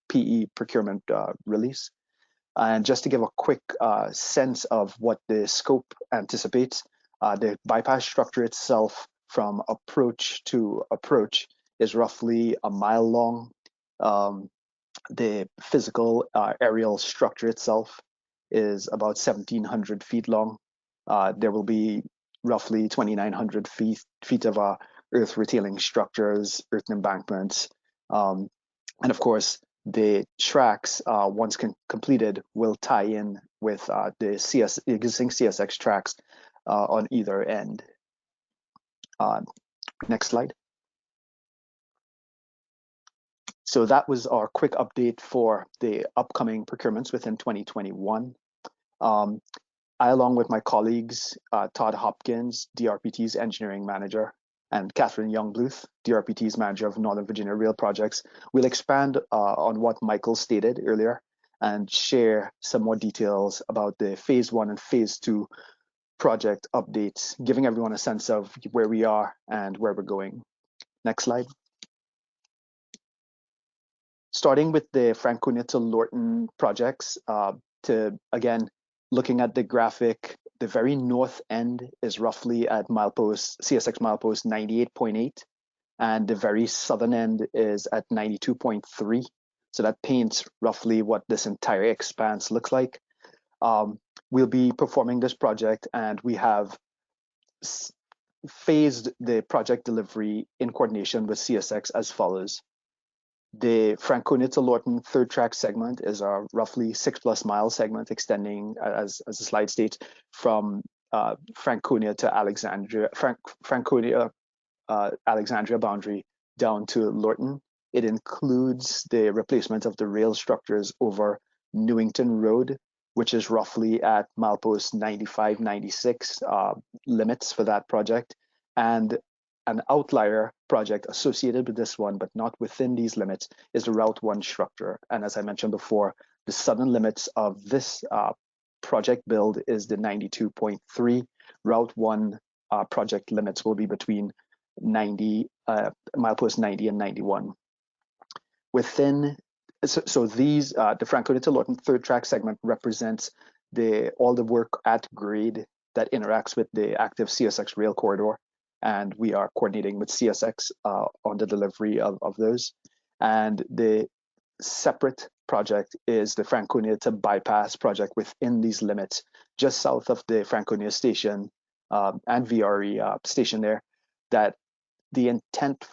PE procurement release. And just to give a quick sense of what the scope anticipates, the bypass structure itself from approach to approach is roughly a mile long. The physical aerial structure itself is about 1,700 feet long. There will be roughly 2,900 feet of earth retailing structures, earth embankments, and of course, the tracks, once completed, will tie in with the existing CSX tracks on either end. Next slide. So that was our quick update for the upcoming procurements within 2021. I, along with my colleagues, Todd Hopkins, DRPT's engineering manager, and Catherine Youngbluth, DRPT's manager of Northern Virginia Rail Projects, will expand on what Michael stated earlier and share some more details about the phase 1 and phase 2 project updates, giving everyone a sense of where we are and where we're going. Next slide. Starting with the Franconia to Lorton projects, again, looking at the graphic, the very north end is roughly at CSX milepost 98.8, and the very southern end is at 92.3. So that paints roughly what this entire expanse looks like. We'll be performing this project, and we have phased the project delivery in coordination with CSX as follows. The Franconia to Lorton third track segment is a roughly 6+ mile segment extending, as the slide states, from Franconia to Alexandria, Franconia, Alexandria boundary down to Lorton. It includes the replacement of the rail structures over Newington Road, which is roughly at milepost 95, 96 limits for that project, and an outlier project associated with this one, but not within these limits, is the Route 1 structure. And as I mentioned before, the southern limits of this project build is the 92.3. Route 1 project limits will be between 90, milepost 90 and 91. Within, so these, the Franconia to Lorton third track segment represents all the work at grade that interacts with the active CSX rail corridor. And we are coordinating with CSX on the delivery of those. And the separate project is the Franconia to bypass project within these limits, just south of the Franconia station and VRE station there, that the intent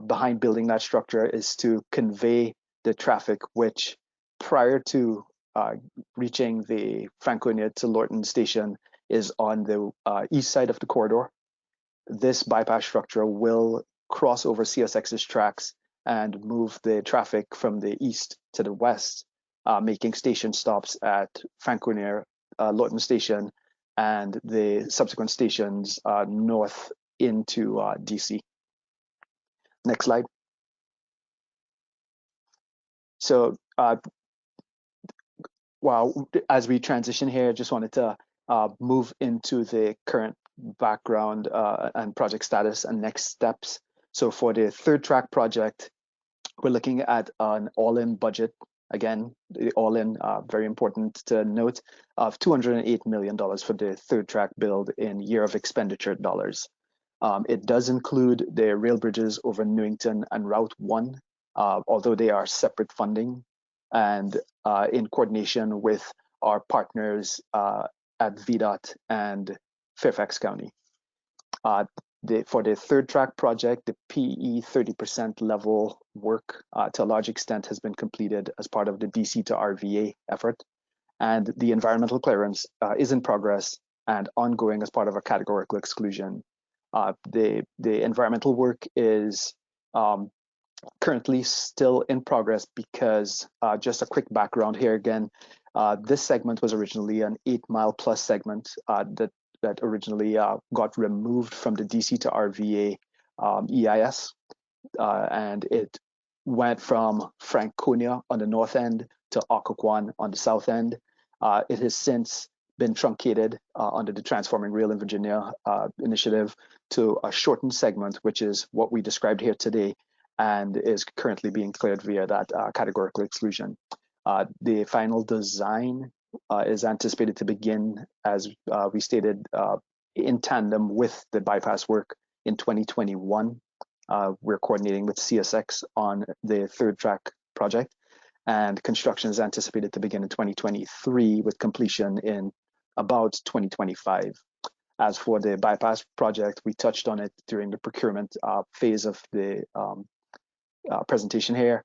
behind building that structure is to convey the traffic which prior to reaching the Franconia to Lorton station is on the east side of the corridor. This bypass structure will cross over CSX's tracks and move the traffic from the east to the west, making station stops at Franconia, Lorton Station, and the subsequent stations north into DC. Next slide. So as we transition here, just wanted to move into the current background and project status and next steps. So for the third track project, we're looking at an all-in budget. Again, the all-in, very important to note, of $208 million for the third track build in year of expenditure dollars. It does include the rail bridges over Newington and Route 1, although they are separate funding, and in coordination with our partners at VDOT and Fairfax County. For the third track project, the PE 30% level work to a large extent has been completed as part of the DC to RVA effort. And the environmental clearance is in progress and ongoing as part of a categorical exclusion. The environmental work is currently still in progress because, just a quick background here again, this segment was originally an 8-mile plus segment that originally got removed from the DC to RVA EIS, and it went from Franconia on the north end to Occoquan on the south end. It has since been truncated under the Transforming Rail in Virginia initiative to a shortened segment, which is what we described here today, and is currently being cleared via that categorical exclusion. The final design is anticipated to begin, as we stated, in tandem with the bypass work in 2021. We're coordinating with CSX on the third track project, and construction is anticipated to begin in 2023 with completion in about 2025. As for the bypass project, we touched on it during the procurement phase of the presentation here.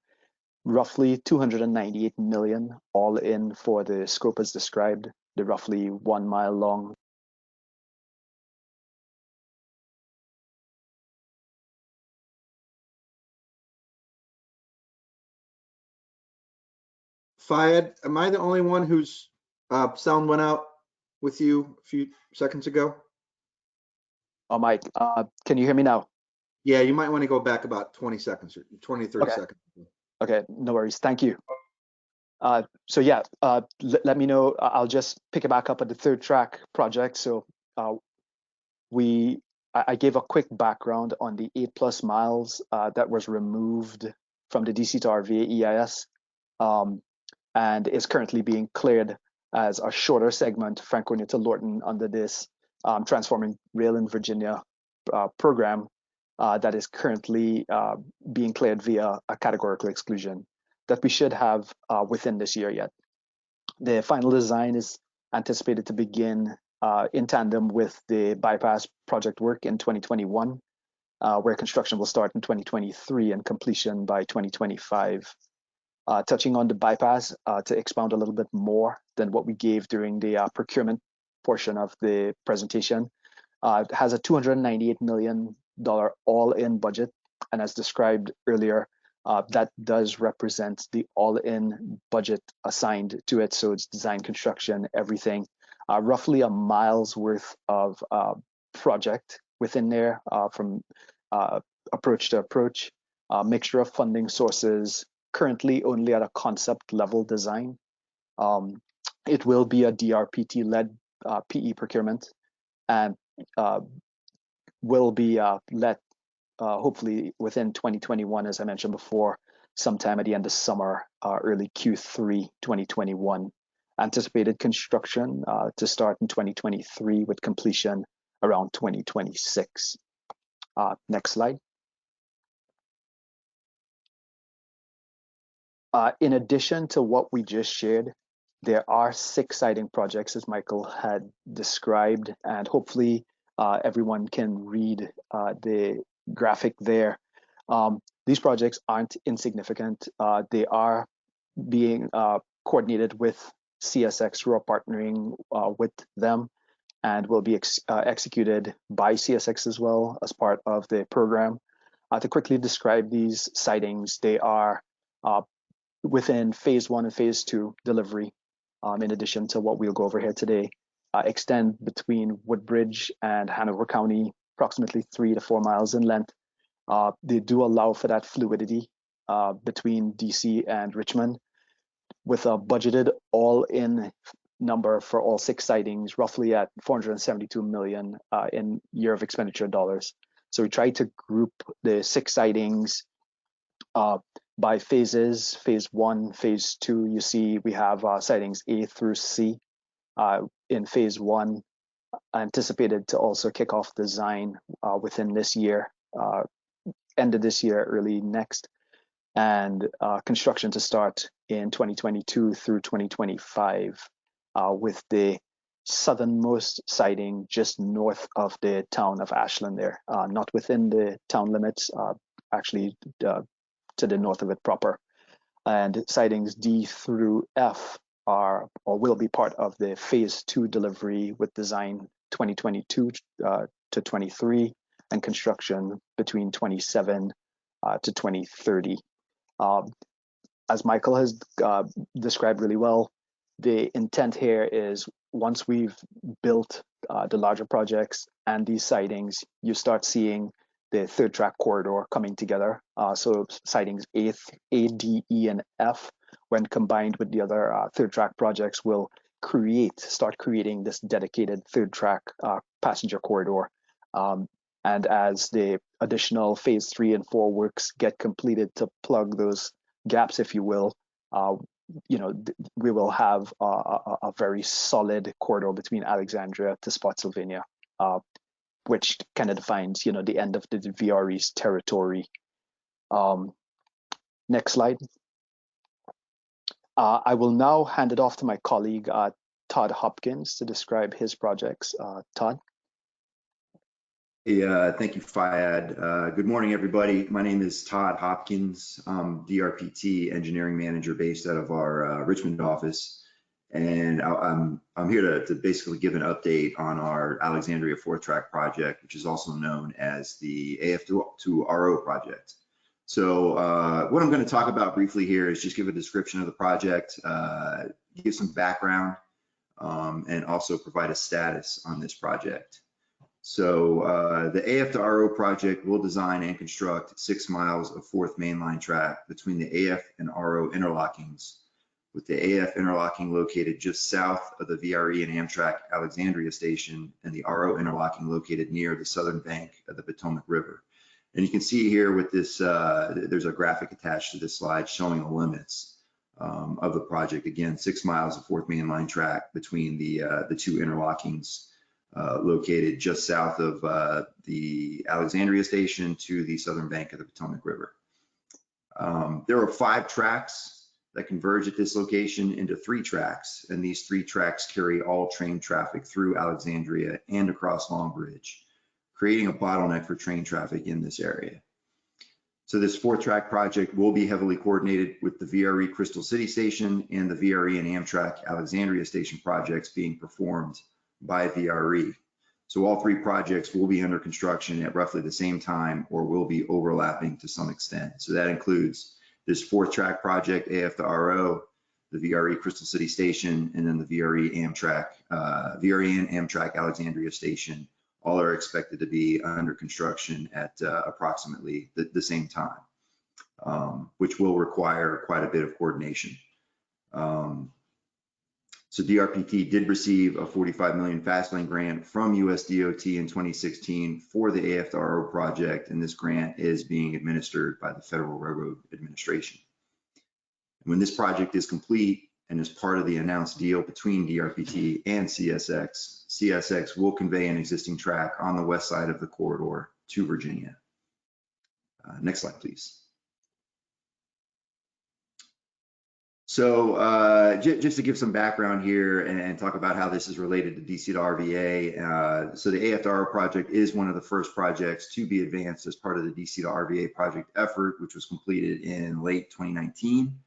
Roughly $298 million all in for the scope as described, the roughly 1 mile long. Fayed, am I the only one whose sound went out with you a few seconds ago? Oh, Mike, can you hear me now? Yeah, you might want to go back about 20 seconds or 20, 30 Okay. seconds. Okay, no worries. Thank you. So yeah, let me know. I'll just pick it back up at the third track project. So I gave a quick background on the 8+ miles that was removed from the DC to RVA EIS and is currently being cleared as a shorter segment, Franconia to Lorton, under this Transforming Rail in Virginia program that is currently being cleared via a categorical exclusion that we should have within this year yet. The final design is anticipated to begin in tandem with the bypass project work in 2021. where construction will start in 2023 and completion by 2025. Touching on the bypass, to expound a little bit more than what we gave during the procurement portion of the presentation, it has a $298 million all-in budget, and as described earlier, that does represent the all-in budget assigned to it. So it's design, construction, everything, roughly a mile's worth of project within there, from approach to approach, mixture of funding sources, currently only at a concept level design. It will be a DRPT-led PE procurement, and will be let hopefully within 2021, as I mentioned before, sometime at the end of summer, early Q3 2021. Anticipated construction to start in 2023 with completion around 2026. Next slide. In addition to what we just shared, there are 6 siding projects, as Michael had described, and hopefully everyone can read the graphic there. These projects aren't insignificant. They are being coordinated with CSX, who are partnering with them, and will be executed by CSX as well as part of the program. To quickly describe these sidings, they are within phase 1 and phase 2 delivery, in addition to what we'll go over here today, extend between Woodbridge and Hanover County, approximately 3 to 4 miles in length. They do allow for that fluidity between DC and Richmond, with a budgeted all-in number for all 6 sidings, roughly at $472 million in year of expenditure dollars. So we tried to group the 6 sidings by phases. Phase 1, phase 2, you see we have sidings A through C. In phase 1, anticipated to also kick off design within this year, end of this year, early next, and construction to start in 2022 through 2025, with the southernmost siding just north of the town of Ashland there, not within the town limits, actually to the north of it proper. And sidings D through F are or will be part of the phase 2 delivery, with design 2022 to 23 and construction between 27 to 2030. As Michael has described really well, the intent here is once we've built the larger projects and these sidings, you start seeing the third track corridor coming together. So sidings A, D, E, and F, when combined with the other third track projects, will start creating this dedicated third track passenger corridor. And as the additional phase 3 and 4 works get completed to plug those gaps, if you will, we will have a very solid corridor between Alexandria to Spotsylvania, which kind of defines, the end of the VRE's territory. Next slide. I will now hand it off to my colleague, Todd Hopkins, to describe his projects. Todd? Hey, thank you, Fayad. Good morning, everybody. My name is Todd Hopkins. I'm DRPT engineering manager based out of our Richmond office. And I'm here to basically give an update on our Alexandria 4th track project, which is also known as the AF2RO project. So what I'm going to talk about briefly here is just give a description of the project, give some background, and also provide a status on this project. So the AF2RO project will design and construct 6 miles of 4th mainline track between the AF and RO interlockings, with the AF interlocking located just south of the VRE and Amtrak Alexandria station, and the RO interlocking located near the southern bank of the Potomac River. And you can see here with this, there's a graphic attached to this slide showing the limits of the project. Again, 6 miles of 4th mainline track between the 2 interlockings located just south of the Alexandria station to the southern bank of the Potomac River. There are 5 tracks that converge at this location into 3 tracks, and these 3 tracks carry all train traffic through Alexandria and across Long Bridge. creating a bottleneck for train traffic in this area. So this 4-track project will be heavily coordinated with the VRE Crystal City Station and the VRE and Amtrak Alexandria Station projects being performed by VRE. So all 3 projects will be under construction at roughly the same time or will be overlapping to some extent. So that includes this 4-track project, AF to RO, the VRE Crystal City Station, and then the VRE and Amtrak Alexandria Station. All are expected to be under construction at approximately the same time, which will require quite a bit of coordination. So DRPT did receive a $45 million fast lane grant from US DOT in 2016 for the AF to RO project, and this grant is being administered by the Federal Railroad Administration. When this project is complete and is part of the announced deal between DRPT and CSX, CSX will convey an existing track on the west side of the corridor to Virginia. Next slide, please. So just to give some background here and talk about how this is related to DC to RVA. So the AF to RO project is one of the first projects to be advanced as part of the DC to RVA project effort, which was completed in late 2019.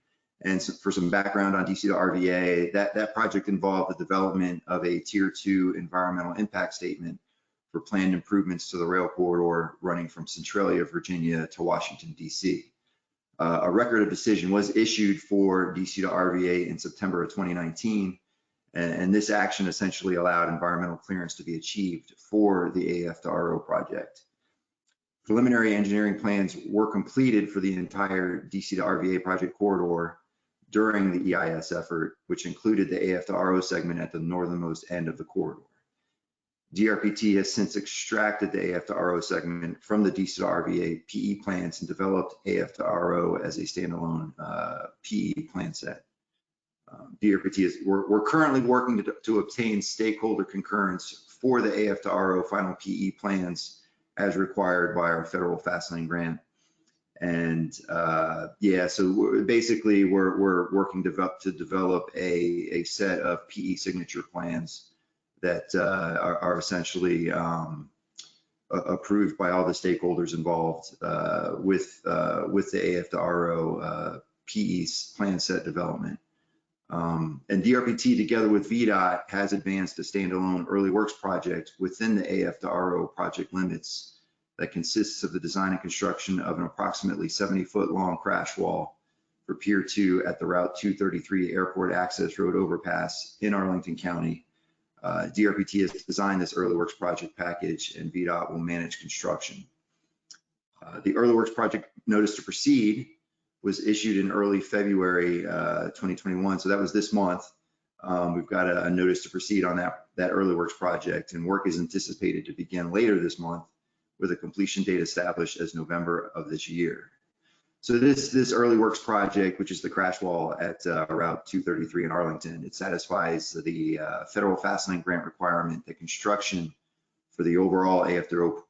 And so for some background on DC to RVA, that project involved the development of a Tier 2 environmental impact statement for planned improvements to the rail corridor running from Centralia, Virginia to Washington, DC. A record of decision was issued for DC to RVA in September of 2019, and this action essentially allowed environmental clearance to be achieved for the AF to RO project. Preliminary engineering plans were completed for the entire DC to RVA project corridor during the EIS effort, which included the AF to RO segment at the northernmost end of the corridor. DRPT has since extracted the AF to RO segment from the DC to RVA PE plans and developed AF to RO as a standalone PE plan set. We're currently working to obtain stakeholder concurrence for the AF to RO final PE plans as required by our federal fast lane grant. And yeah, so basically we're working to develop a set of PE signature plans that are essentially approved by all the stakeholders involved with the AF to RO PE plan set development. And DRPT together with VDOT has advanced a standalone early works project within the AF to RO project limits that consists of the design and construction of an approximately 70-foot long crash wall for Pier 2 at the Route 233 Airport Access Road overpass in Arlington County. DRPT has designed this early works project package and VDOT will manage construction. The early works project notice to proceed was issued in early February 2021, so that was this month. We've got a notice to proceed on that early works project, and work is anticipated to begin later this month with a completion date established as November of this year. So this early works project, which is the crash wall at Route 233 in Arlington, it satisfies the federal fast lane grant requirement that construction for the overall AF to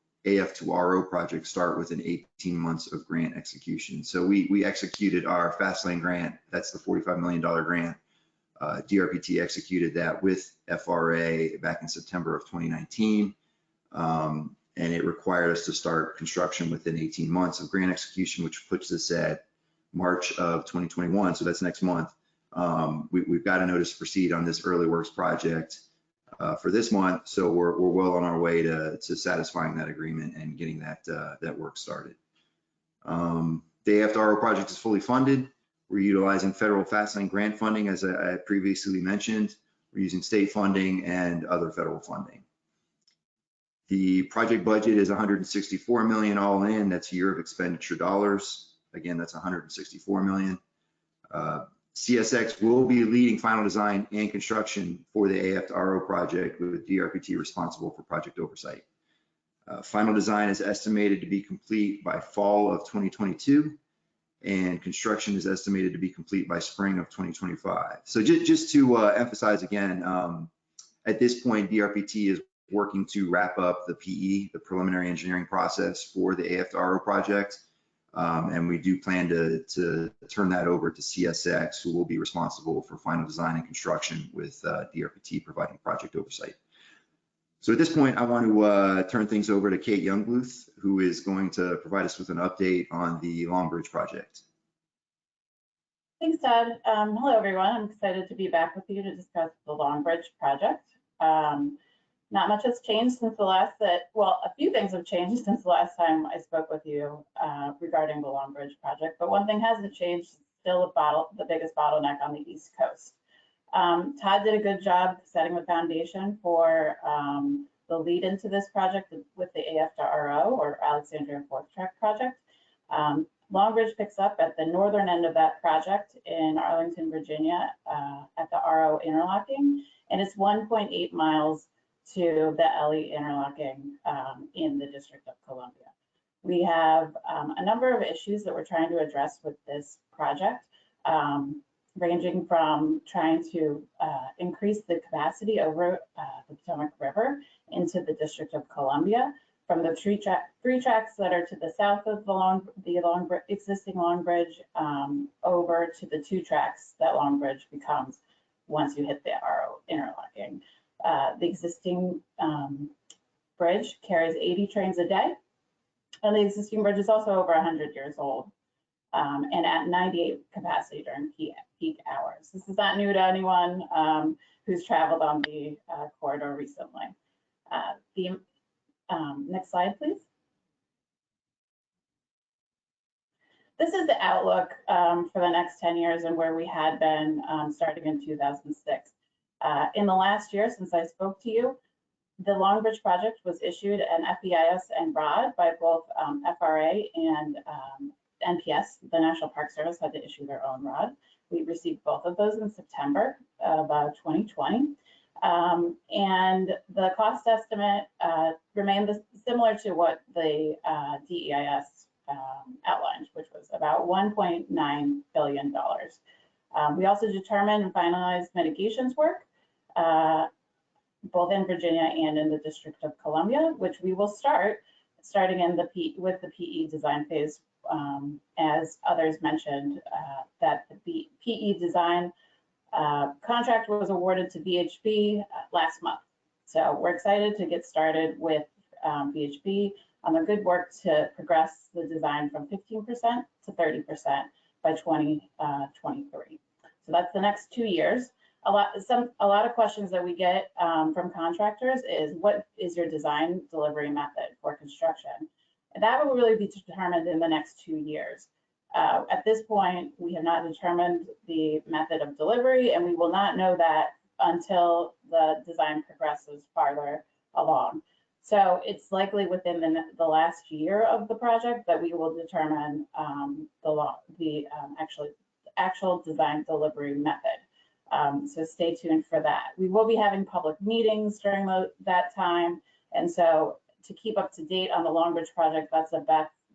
RO project start within 18 months of grant execution. So we executed our fast lane grant. That's the $45 million grant. DRPT executed that with FRA back in September of 2019. And it required us to start construction within 18 months of grant execution, which puts us at March of 2021. So that's next month. We've got a notice to proceed on this early works project for this month. So we're well on our way to satisfying that agreement and getting that work started. The AF to RO project is fully funded. We're utilizing federal fast lane grant funding, as I previously mentioned. We're using state funding and other federal funding. The project budget is $164 million all in. That's year of expenditure dollars. Again, that's $164 million. CSX will be leading final design and construction for the AF to RO project, with DRPT responsible for project oversight. Final design is estimated to be complete by fall of 2022, and construction is estimated to be complete by spring of 2025. So just to emphasize again, at this point, DRPT is working to wrap up the PE, the preliminary engineering process for the AF to RO project. And we do plan to turn that over to CSX, who will be responsible for final design and construction, with DRPT providing project oversight. So at this point, I want to turn things over to Kate Youngbluth, who is going to provide us with an update on the Long Bridge project. Thanks, Todd. Hello, everyone. I'm excited to be back with you to discuss the Long Bridge project. Not much has changed since the last well, a few things have changed since the last time I spoke with you regarding the Long Bridge project, but one thing hasn't changed, still the biggest bottleneck on the East Coast. Todd did a good job setting the foundation for the lead into this project with the AFRO, or Alexandria Fourth Track project. Long Bridge picks up at the northern end of that project in Arlington, Virginia, at the RO interlocking, and it's 1.8 miles to the LE interlocking in the District of Columbia. We have a number of issues that we're trying to address with this project, ranging from trying to increase the capacity over the Potomac River into the District of Columbia, from the three tracks that are to the south of the existing Long Bridge over to the 2 tracks that Long Bridge becomes once you hit the RO interlocking. The existing bridge carries 80 trains a day, and the existing bridge is also over 100 years old and at 98 capacity during peak hours. This is not new to anyone who's traveled on the corridor recently. Next slide, please. This is the outlook for the next 10 years and where we had been starting in 2006. In the last year since I spoke to you, the Long Bridge project was issued an FEIS and ROD by both FRA and NPS. The National Park Service had to issue their own ROD. We received both of those in September of 2020. And the cost estimate remained similar to what the DEIS outlined, which was about $1.9 billion. We also determined and finalized mitigations work, both in Virginia and in the District of Columbia, which we will starting in with the PE design phase, as others mentioned, that the PE design contract was awarded to VHB last month. So we're excited to get started with VHB on the good work to progress the design from 15% to 30% by 2023. So that's the next 2 years. A lot of questions that we get from contractors is, what is your design delivery method for construction? And that will really be determined in the next 2 years. At this point, we have not determined the method of delivery, and we will not know that until the design progresses farther along. So it's likely within the last year of the project that we will determine the actual design delivery method. So stay tuned for that. We will be having public meetings during that time, and so to keep up to date on the Long Bridge project, that's the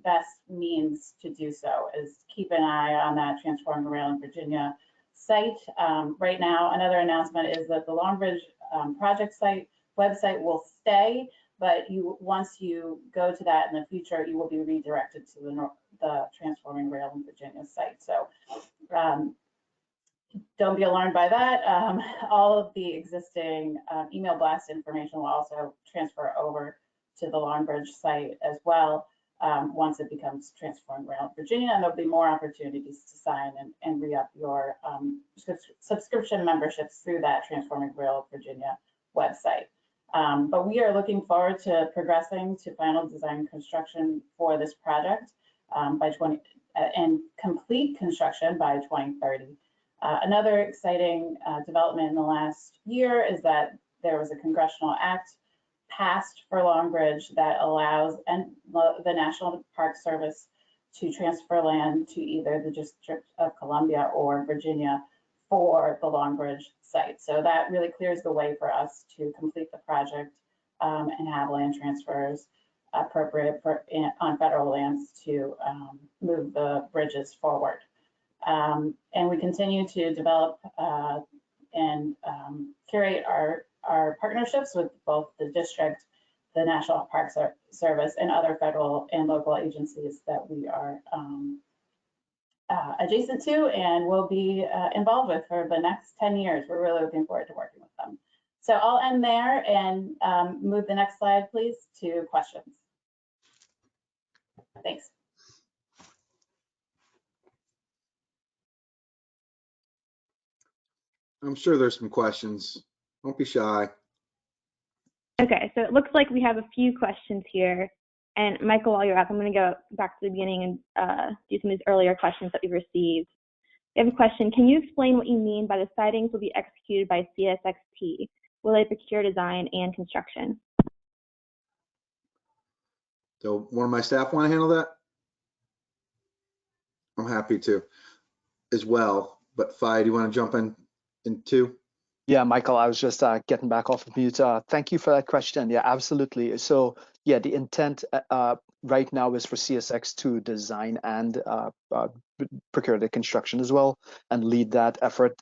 best means to do so, is keep an eye on that Transforming Rail in Virginia site. Right now, another announcement is that the Long Bridge project site website will stay, but once you go to that in the future, you will be redirected to the Transforming Rail in Virginia site. So don't be alarmed by that. All of the existing email blast information will also transfer over to the Long Bridge site as well once it becomes Transforming Rail in Virginia, and there'll be more opportunities to sign and re-up your subscription memberships through that Transforming Rail in Virginia website. But we are looking forward to progressing to final design construction for this project and complete construction by 2030. Another exciting development in the last year is that there was a congressional act passed for Long Bridge that allows the National Park Service to transfer land to either the District of Columbia or Virginia for the Long Bridge site. So that really clears the way for us to complete the project and have land transfers appropriate on federal lands to move the bridges forward. And we continue to develop and curate our partnerships with both the district, the National Park Service, and other federal and local agencies that we are adjacent to and will be involved with for the next 10 years. We're really looking forward to working with them. So I'll end there and move the next slide, please, to questions. Thanks. I'm sure there's some questions. Don't be shy. Okay, so it looks like we have a few questions here. And Michael, while you're up, I'm going to go back to the beginning and do some of these earlier questions that we've received. We have a question. Can you explain what you mean by the sidings will be executed by CSXT? Will they procure design and construction? So one of my staff want to handle that? I'm happy to as well. But Fi, do you want to jump in too? Yeah, Michael, I was just getting back off of mute. Thank you for that question. Yeah, absolutely. So yeah, the intent right now is for CSX to design and procure the construction as well and lead that effort.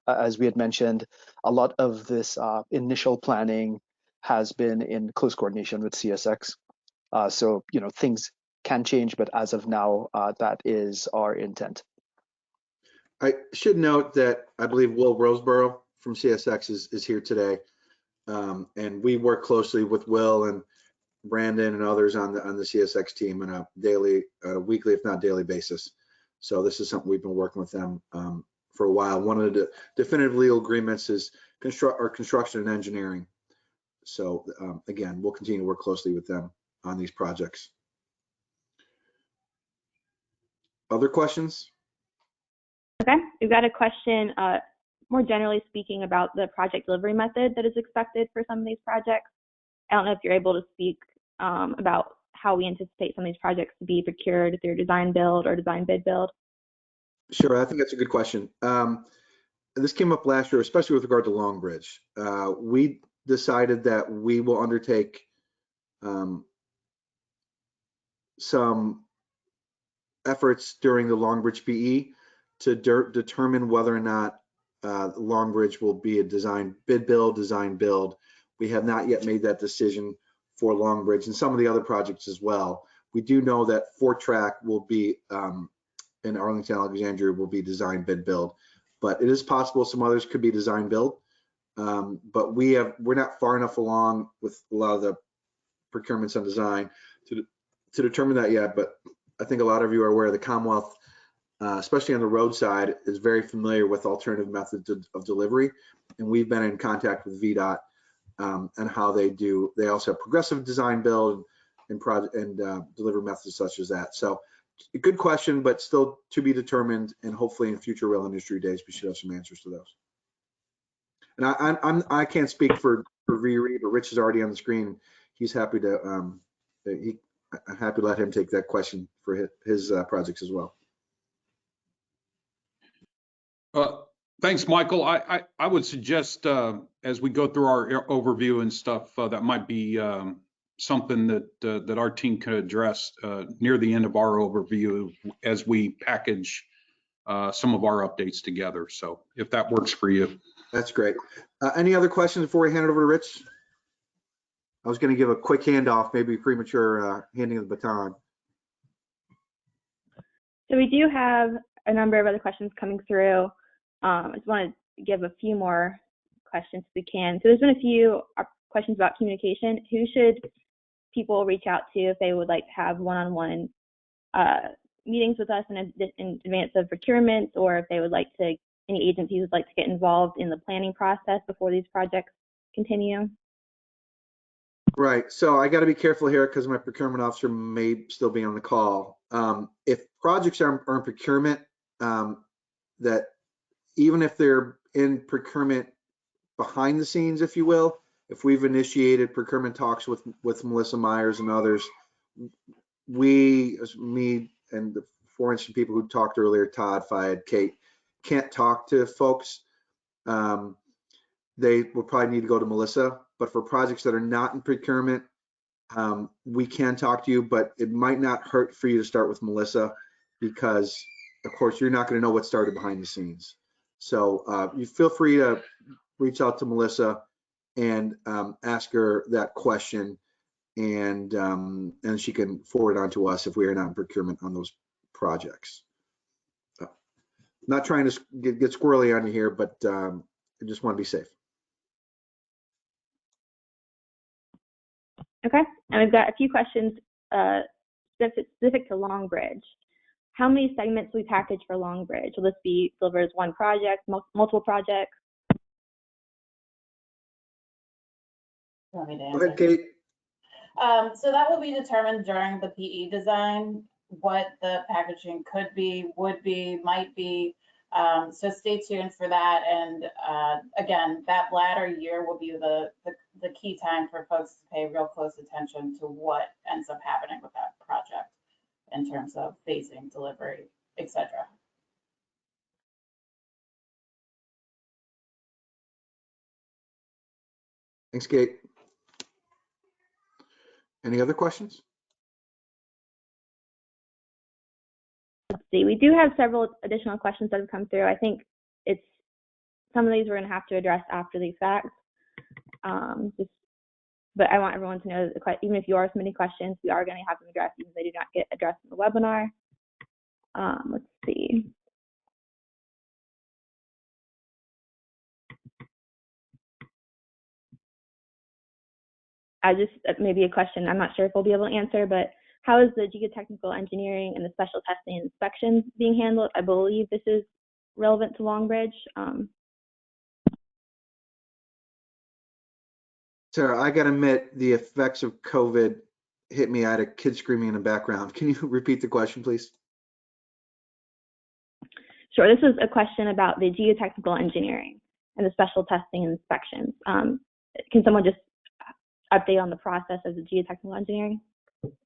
As we had mentioned, a lot of this initial planning has been in close coordination with CSX. So, you know, things can change, but as of now, that is our intent. I should note that I believe Will Roseborough from CSX is here today. And we work closely with Will and Brandon and others on the CSX team on a weekly, if not daily basis. So this is something we've been working with them for a while. One of the definitive legal agreements is construction and engineering. So again, we'll continue to work closely with them on these projects. Other questions? Okay, we've got a question, more generally speaking, about the project delivery method that is expected for some of these projects. I don't know if you're able to speak about how we anticipate some of these projects to be procured through design build or design bid build. Sure, I think that's a good question. This came up last year, especially with regard to Long Bridge. We decided that we will undertake some efforts during the Long Bridge PE to determine whether or not Long Bridge will be a design bid build, design build. We have not yet made that decision for Long Bridge and some of the other projects as well. We do know that Fort Track will be in Arlington, Alexandria will be design bid build, but it is possible some others could be design build. But we're not far enough along with a lot of the procurements on design to determine that yet. But I think a lot of you are aware the Commonwealth, especially on the roadside, is very familiar with alternative methods of delivery, and we've been in contact with VDOT and how they do. They also have progressive design build and delivery methods such as that. So a good question, but still to be determined, and hopefully in future rail industry days we should have some answers to those. And I can't speak for VRE, but Rich is already on the screen. He's happy to I'm happy to let him take that question for his projects as well. Thanks, Michael. I would suggest as we go through our overview and stuff, that might be something that our team could address near the end of our overview as we package some of our updates together. So if that works for you. That's great. Any other questions before we hand it over to Rich? I was going to give a quick handoff, maybe premature handing of the baton. So we do have a number of other questions coming through. I just want to give a few more questions if we can. So there's been a few questions about communication. Who should people reach out to if they would like to have one-on-one meetings with us in advance of procurements, or if they would like to, any agencies would like to get involved in the planning process before these projects continue? Right. So I got to be careful here because my procurement officer may still be on the call. If projects are in procurement, that even if they're in procurement behind the scenes, if you will, if we've initiated procurement talks with Melissa Myers and others, me and the aforementioned people who talked earlier, Todd, Fayed, Kate, can't talk to folks. They will probably need to go to Melissa. But for projects that are not in procurement, we can talk to you, but it might not hurt for you to start with Melissa because, of course, you're not going to know what started behind the scenes. So you feel free to reach out to Melissa and ask her that question, and she can forward on to us if we are not in procurement on those projects. Not trying to get squirrely on you here, but I just want to be safe. Okay, and we've got a few questions specific to Long Bridge. How many segments will we package for Long Bridge? Will this be delivered as one project, multiple projects? You want me to Go answer? ahead, Kate. So that will be determined during the PE design, what the packaging could be, would be, might be. So stay tuned for that. And again, that latter year will be the key time for folks to pay real close attention to what ends up happening with that project in terms of phasing, delivery, etc. Thanks, Kate. Any other questions? Let's see, we do have several additional questions that have come through. I think it's some of these we're going to have to address after these facts. But I want everyone to know that even if you are submitting questions, we are going to have them addressed even if they do not get addressed in the webinar. Let's see. Maybe a question I'm not sure if we'll be able to answer, but how is the geotechnical engineering and the special testing and inspections being handled? I believe this is relevant to Long Bridge. Sarah, I gotta admit, the effects of COVID hit me. I had a kid screaming in the background. Can you repeat the question, please? Sure, this is a question about the geotechnical engineering and the special testing and inspections. Can someone just update on the process of the geotechnical engineering?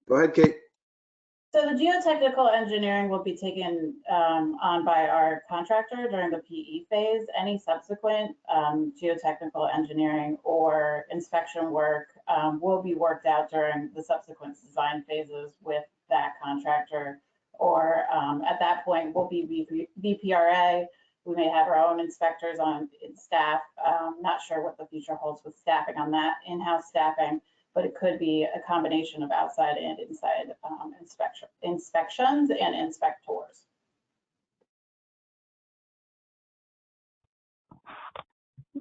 Go ahead, Kate. So the geotechnical engineering will be taken on by our contractor during the PE phase. Any subsequent geotechnical engineering or inspection work will be worked out during the subsequent design phases with that contractor. Or at that point, we'll be VPRA. We may have our own inspectors on staff. Not sure what the future holds with staffing on that, in-house staffing, but it could be a combination of outside and inside inspections and inspectors.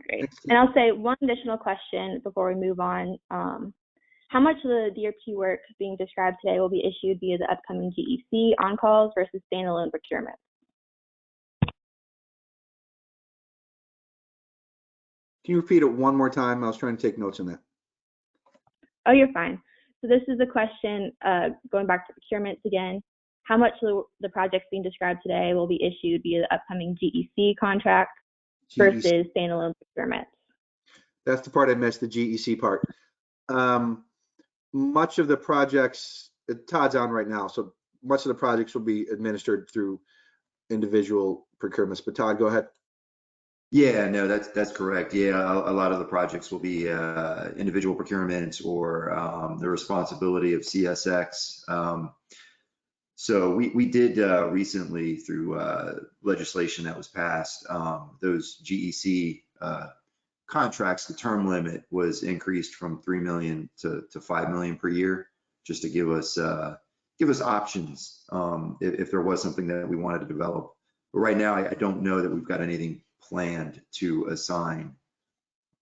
Great. And I'll say one additional question before we move on. How much of the DRPT work being described today will be issued via the upcoming GEC on-calls versus standalone procurement? Can you repeat it one more time? I was trying to take notes on that. Oh, you're fine. So this is a question going back to procurements again. How much of the projects being described today will be issued via the upcoming GEC contract versus standalone procurement? That's the part I missed, the GEC part. Much of the projects, Todd's on right now, so much of the projects will be administered through individual procurements. But Todd, go ahead. Yeah, no, that's correct. Yeah, a lot of the projects will be individual procurements or the responsibility of CSX. So we did recently through legislation that was passed, those GEC contracts, the term limit was increased from 3 million to 5 million per year, just to give us options if there was something that we wanted to develop. But right now, I don't know that we've got anything planned to assign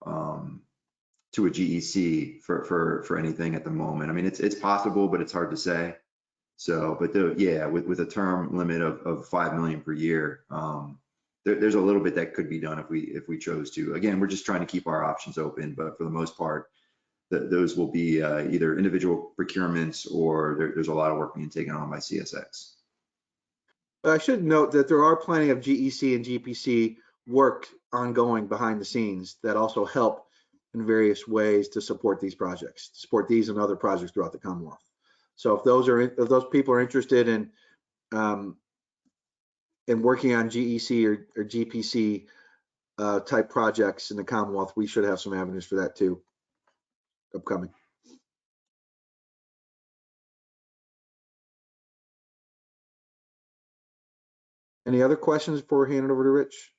to a GEC for anything at the moment. I mean, it's possible, but it's hard to say. So, but with a term limit of 5 million per year, there's a little bit that could be done if we chose to. Again, we're just trying to keep our options open, but for the most part, those will be either individual procurements or there's a lot of work being taken on by CSX. I should note that there are plenty of GEC and GPC work ongoing behind the scenes that also help in various ways to support these projects, to support these and other projects throughout the Commonwealth. So if those people are interested in working on GEC or GPC type projects in the Commonwealth, we should have some avenues for that too upcoming. Any other questions before we hand it over to Rich?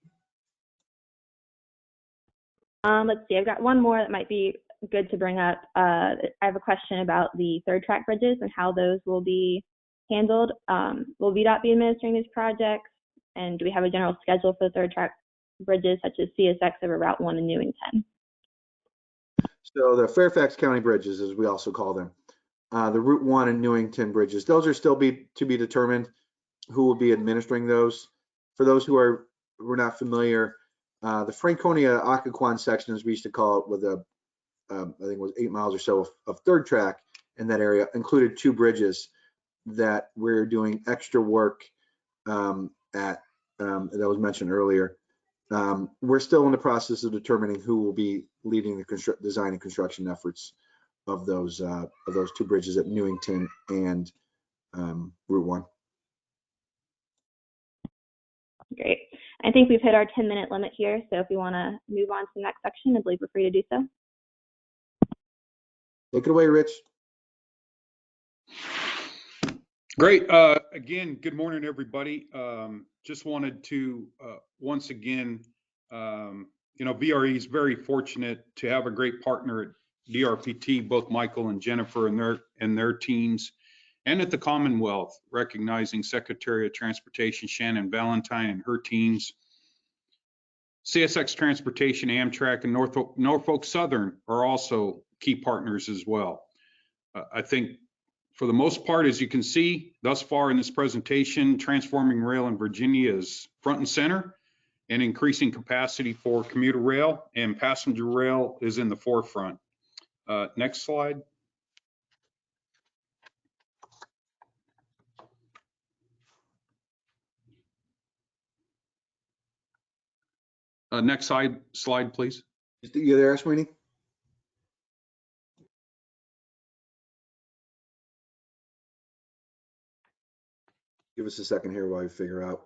Let's see, I've got one more that might be good to bring up. I have a question about the third track bridges and how those will be handled. Will VDOT be administering these projects? And do we have a general schedule for the third track bridges such as CSX over Route 1 in Newington? So the Fairfax County bridges, as we also call them, the Route 1 and Newington bridges, those are still to be determined who will be administering those. For those who are not familiar, the Franconia Occoquan section, as we used to call it, with I think it was 8 miles or so of third track in that area, included 2 bridges that we're doing extra work at, that was mentioned earlier. We're still in the process of determining who will be leading the design and construction efforts of those 2 bridges at Newington and Route 1. Great. I think we've hit our 10-minute limit here, so if you want to move on to the next section, I believe we're free to do so. Take it away, Rich. Great. Again, good morning, everybody. Just wanted to once again, VRE is very fortunate to have a great partner at DRPT, both Michael and Jennifer and their teams, and at the Commonwealth, recognizing Secretary of Transportation Shannon Valentine and her teams. CSX Transportation, Amtrak, and Norfolk Southern are also key partners as well. I think for the most part, as you can see thus far in this presentation, transforming rail in Virginia is front and center, and increasing capacity for commuter rail and passenger rail is in the forefront. Next slide. Next slide, please. You there, Sweeney? Give us a second here while we figure out.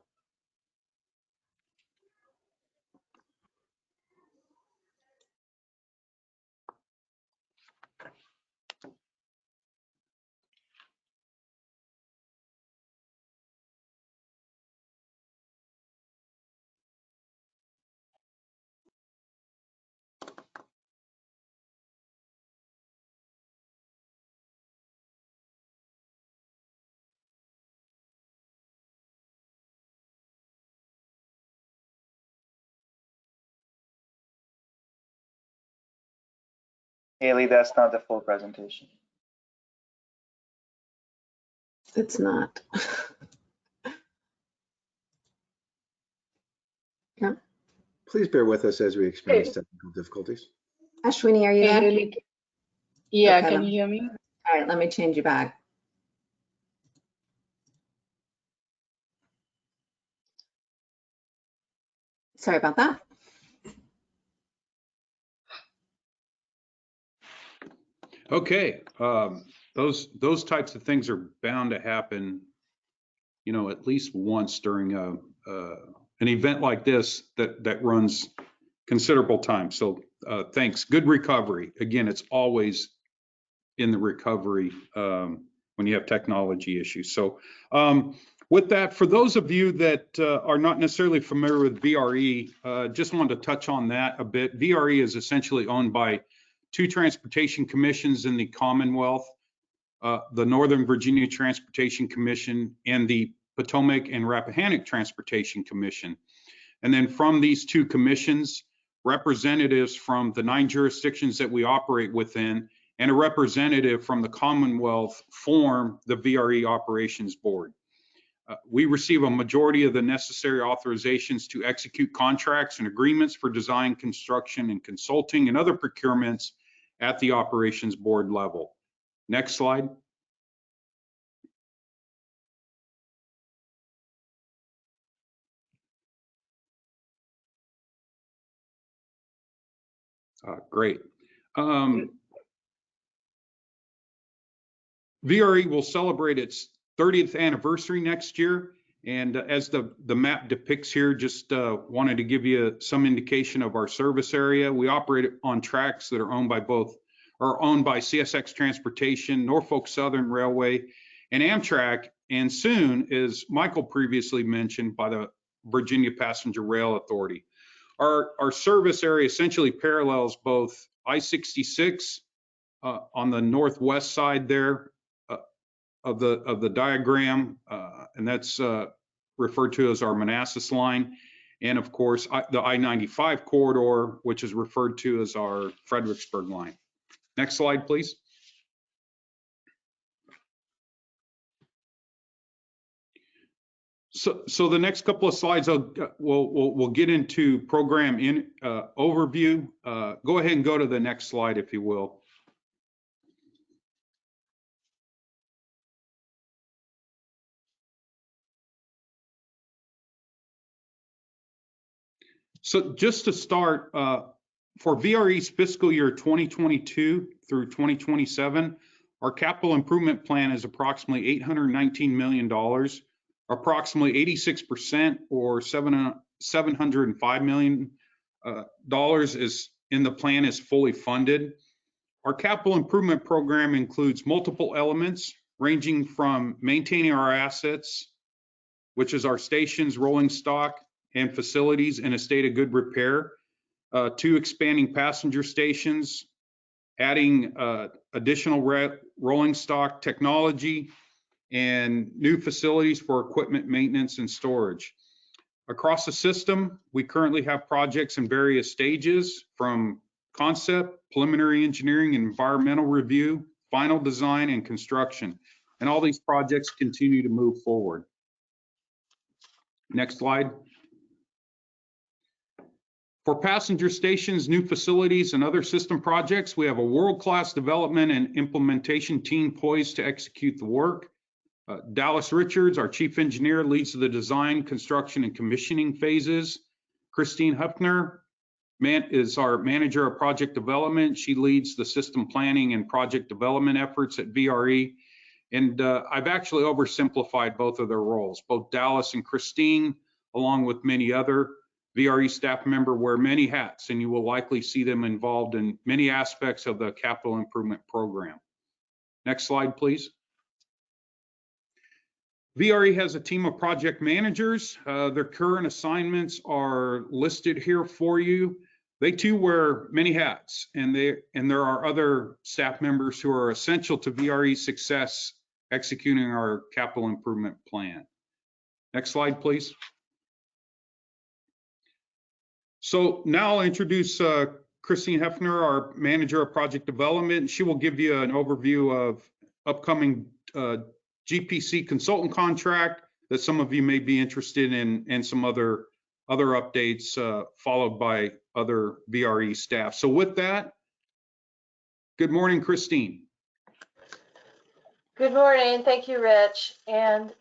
Haley, that's not the full presentation. It's not. Yeah. Please bear with us as we experience technical difficulties. Ashwini, are you there? Yeah, Okay, can you hear me? All right, let me change you back. Sorry about that. Okay, those types of things are bound to happen, at least once during an event like this that runs considerable time. So thanks. Good recovery. Again, it's always in the recovery when you have technology issues. So with that, for those of you that are not necessarily familiar with VRE, just wanted to touch on that a bit. VRE is essentially owned by 2 transportation commissions in the Commonwealth, the Northern Virginia Transportation Commission and the Potomac and Rappahannock Transportation Commission. And then from these 2 commissions, representatives from the 9 jurisdictions that we operate within and a representative from the Commonwealth form the VRE Operations Board. We receive a majority of the necessary authorizations to execute contracts and agreements for design, construction, and consulting and other procurements at the Operations Board level. Next slide. Great. VRE will celebrate its 30th anniversary next year. And as the map depicts here, just wanted to give you some indication of our service area. We operate on tracks that are owned by CSX Transportation, Norfolk Southern Railway, and Amtrak, and soon, as Michael previously mentioned, by the Virginia Passenger Rail Authority. Our service area essentially parallels both I-66 on the northwest side there of the diagram, and that's referred to as our Manassas line, and of course the I-95 corridor, which is referred to as our Fredericksburg line. Next slide, please. So the next couple of slides, we'll get into program overview. Go ahead and go to the next slide, if you will. So just to start, for VRE's fiscal year 2022 through 2027, our capital improvement plan is approximately $819 million. Approximately 86% or $705 million is in the plan is fully funded. Our capital improvement program includes multiple elements ranging from maintaining our assets, which is our stations, rolling stock, and facilities in a state of good repair, to expanding passenger stations, adding additional rolling stock technology, and new facilities for equipment maintenance and storage. Across the system, we currently have projects in various stages, from concept, preliminary engineering, and environmental review, final design, and construction. And all these projects continue to move forward. Next slide. For passenger stations, new facilities, and other system projects, we have a world-class development and implementation team poised to execute the work. Dallas Richards, our chief engineer, leads the design, construction, and commissioning phases. Christine Heffner is our manager of project development. She leads the system planning and project development efforts at VRE. And I've actually oversimplified both of their roles. Both Dallas and Christine, along with many other VRE staff members, wear many hats, and you will likely see them involved in many aspects of the capital improvement program. Next slide, please. VRE has a team of project managers. Their current assignments are listed here for you. They too wear many hats, and there are other staff members who are essential to VRE's success executing our capital improvement plan. Next slide, please. So now I'll introduce Christine Heffner, our manager of project development. She will give you an overview of upcoming Gpc consultant contract that some of you may be interested in, and some other updates followed by other VRE staff. So with that, good morning, Christine. Good morning. Thank you, Rich. And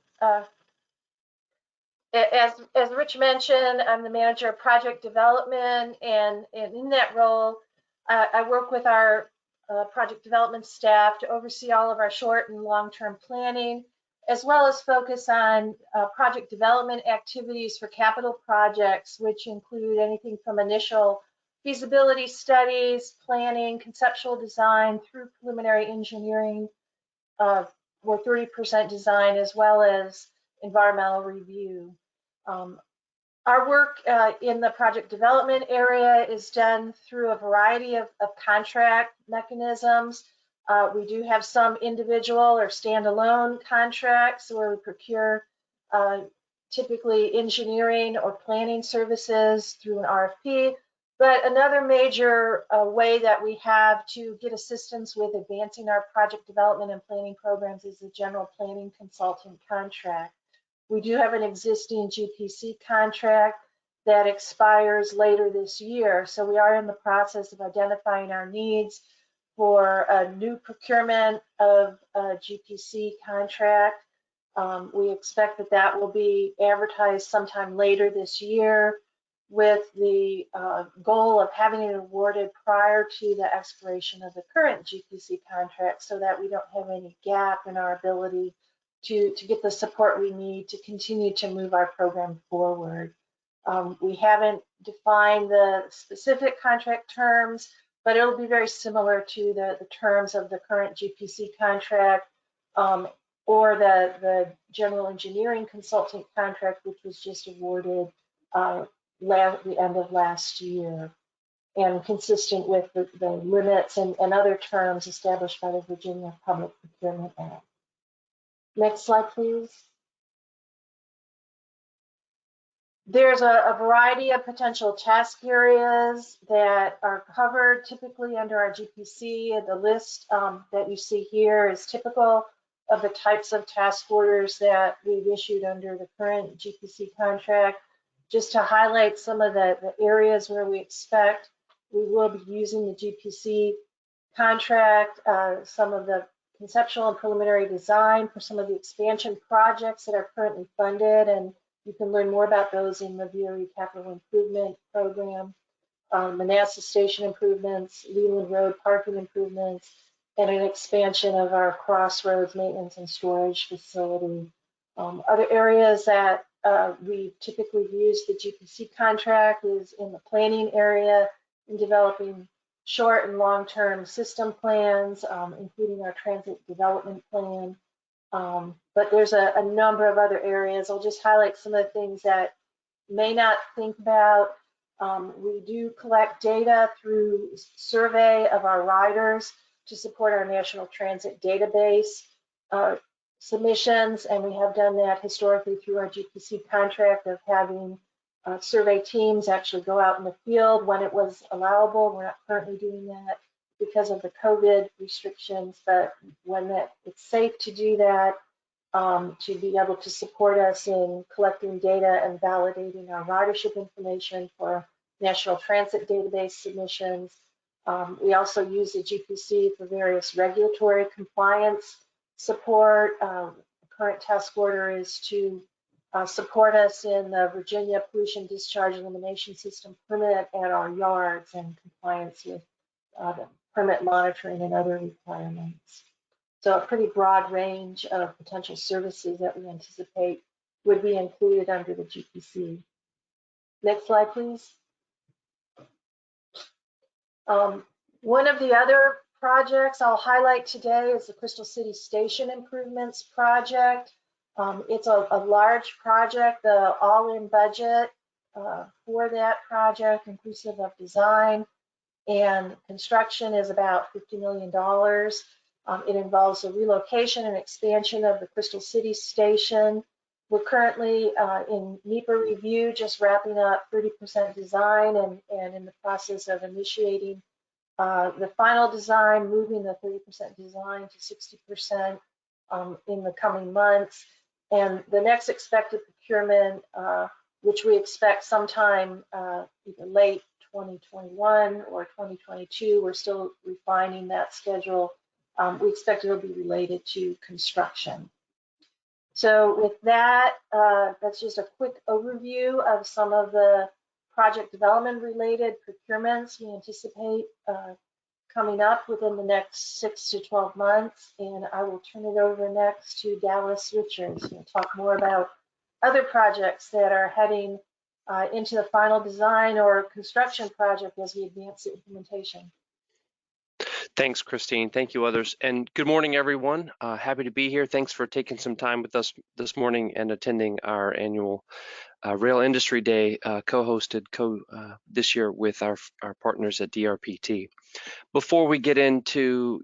as Rich mentioned, I'm the manager of project development, and in that role, I work with our project development staff to oversee all of our short and long-term planning, as well as focus on project development activities for capital projects, which include anything from initial feasibility studies, planning, conceptual design, through preliminary engineering, or 30% design, as well as environmental review. Our work in the project development area is done through a variety of contract mechanisms. We do have some individual or standalone contracts where we procure typically engineering or planning services through an RFP. But another major way that we have to get assistance with advancing our project development and planning programs is the general planning consultant contract. We do have an existing GPC contract that expires later this year. So we are in the process of identifying our needs for a new procurement of a GPC contract. We expect that will be advertised sometime later this year, with the goal of having it awarded prior to the expiration of the current GPC contract, so that we don't have any gap in our ability to get the support we need to continue to move our program forward. We haven't defined the specific contract terms, but it'll be very similar to the terms of the current GPC contract, or the general engineering consultant contract, which was just awarded the end of last year, and consistent with the limits and other terms established by the Virginia Public Procurement Act. Next slide, please. There's a variety of potential task areas that are covered typically under our GPC, and the list that you see here is typical of the types of task orders that we've issued under the current GPC contract. Just to highlight some of the areas where we expect we will be using the GPC contract, some of the conceptual and preliminary design for some of the expansion projects that are currently funded, and you can learn more about those in the VRE Capital Improvement Program, Manassas Station improvements, Leland Road parking improvements, and an expansion of our Crossroads maintenance and storage facility. Other areas that we typically use the GPC contract is in the planning area, in developing short and long-term system plans, including our transit development plan. But there's a number of other areas. I'll just highlight some of the things that may not think about. We do collect data through survey of our riders to support our national transit database submissions, and we have done that historically through our GPC contract of having survey teams actually go out in the field when it was allowable. We're not currently doing that because of the COVID restrictions, but when it's safe to do that, to be able to support us in collecting data and validating our ridership information for National Transit Database submissions. We also use the GPC for various regulatory compliance support. The current task order is to support us in the Virginia Pollution Discharge Elimination System permit at our yards and compliance with the permit monitoring and other requirements. So a pretty broad range of potential services that we anticipate would be included under the GPC. Next slide, please. One of the other projects I'll highlight today is the Crystal City Station Improvements Project. It's a large project. The all-in budget for that project, inclusive of design and construction, is about $50 million. It involves a relocation and expansion of the Crystal City Station. We're currently in NEPA review, just wrapping up 30% design and in the process of initiating the final design, moving the 30% design to 60% in the coming months. And the next expected procurement, which we expect sometime either late 2021 or 2022, we're still refining that schedule. We expect it'll be related to construction. So with that, that's just a quick overview of some of the project development related procurements we anticipate coming up within the next 6 to 12 months. And I will turn it over next to Dallas Richards, who will talk more about other projects that are heading into the final design or construction project as we advance the implementation. Thanks, Christine. Thank you, others. And good morning, everyone. Happy to be here. Thanks for taking some time with us this morning and attending our annual Rail Industry Day, co-hosted this year with our partners at DRPT. Before we get into,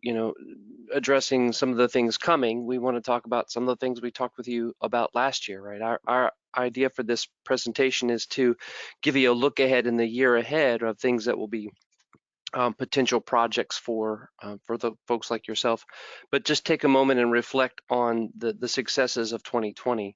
addressing some of the things coming, we want to talk about some of the things we talked with you about last year, right? Our idea for this presentation is to give you a look ahead in the year ahead of things that will be potential projects for the folks like yourself, but just take a moment and reflect on the successes of 2020.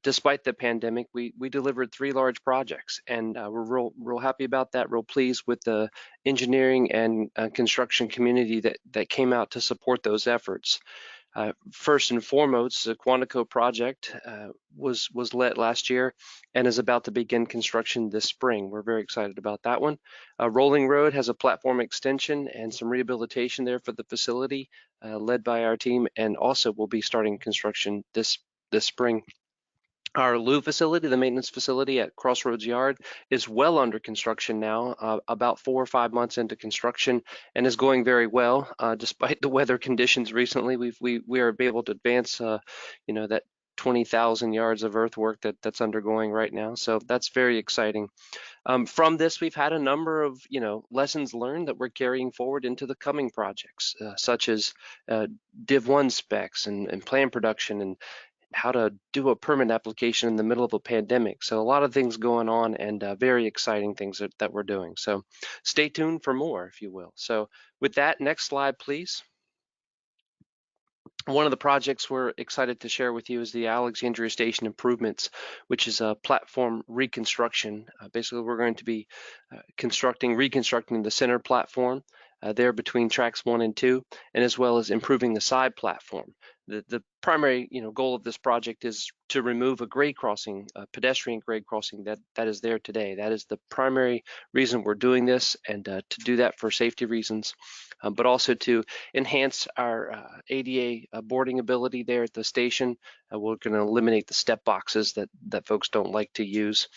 Despite the pandemic, we delivered 3 large projects, and we're real happy about that, real pleased with the engineering and construction community that came out to support those efforts. First and foremost, the Quantico project was let last year and is about to begin construction this spring. We're very excited about that one. Rolling Road has a platform extension and some rehabilitation there for the facility, led by our team, and also will be starting construction this spring. Our Ldve facility, the maintenance facility at Crossroads Yard, is well under construction now, about 4 or 5 months into construction, and is going very well. Despite the weather conditions recently, we are able to advance, that 20,000 yards of earthwork that's undergoing right now. So that's very exciting. From this, we've had a number of, lessons learned that we're carrying forward into the coming projects, such as Div 1 specs and plan production and how to do a permit application in the middle of a pandemic. So a lot of things going on, and very exciting things that we're doing. So stay tuned for more, if you will. So with that, next slide, please. One of the projects we're excited to share with you is the Alexandria Station improvements, which is a platform reconstruction. Basically, we're going to be reconstructing the center platform there between tracks 1 and 2, and as well as improving the side platform. The primary goal of this project is to remove a grade crossing, a pedestrian grade crossing that is there today. That is the primary reason we're doing this, and to do that for safety reasons, but also to enhance our ADA boarding ability there at the station. We're going to eliminate the step boxes that folks don't like to use.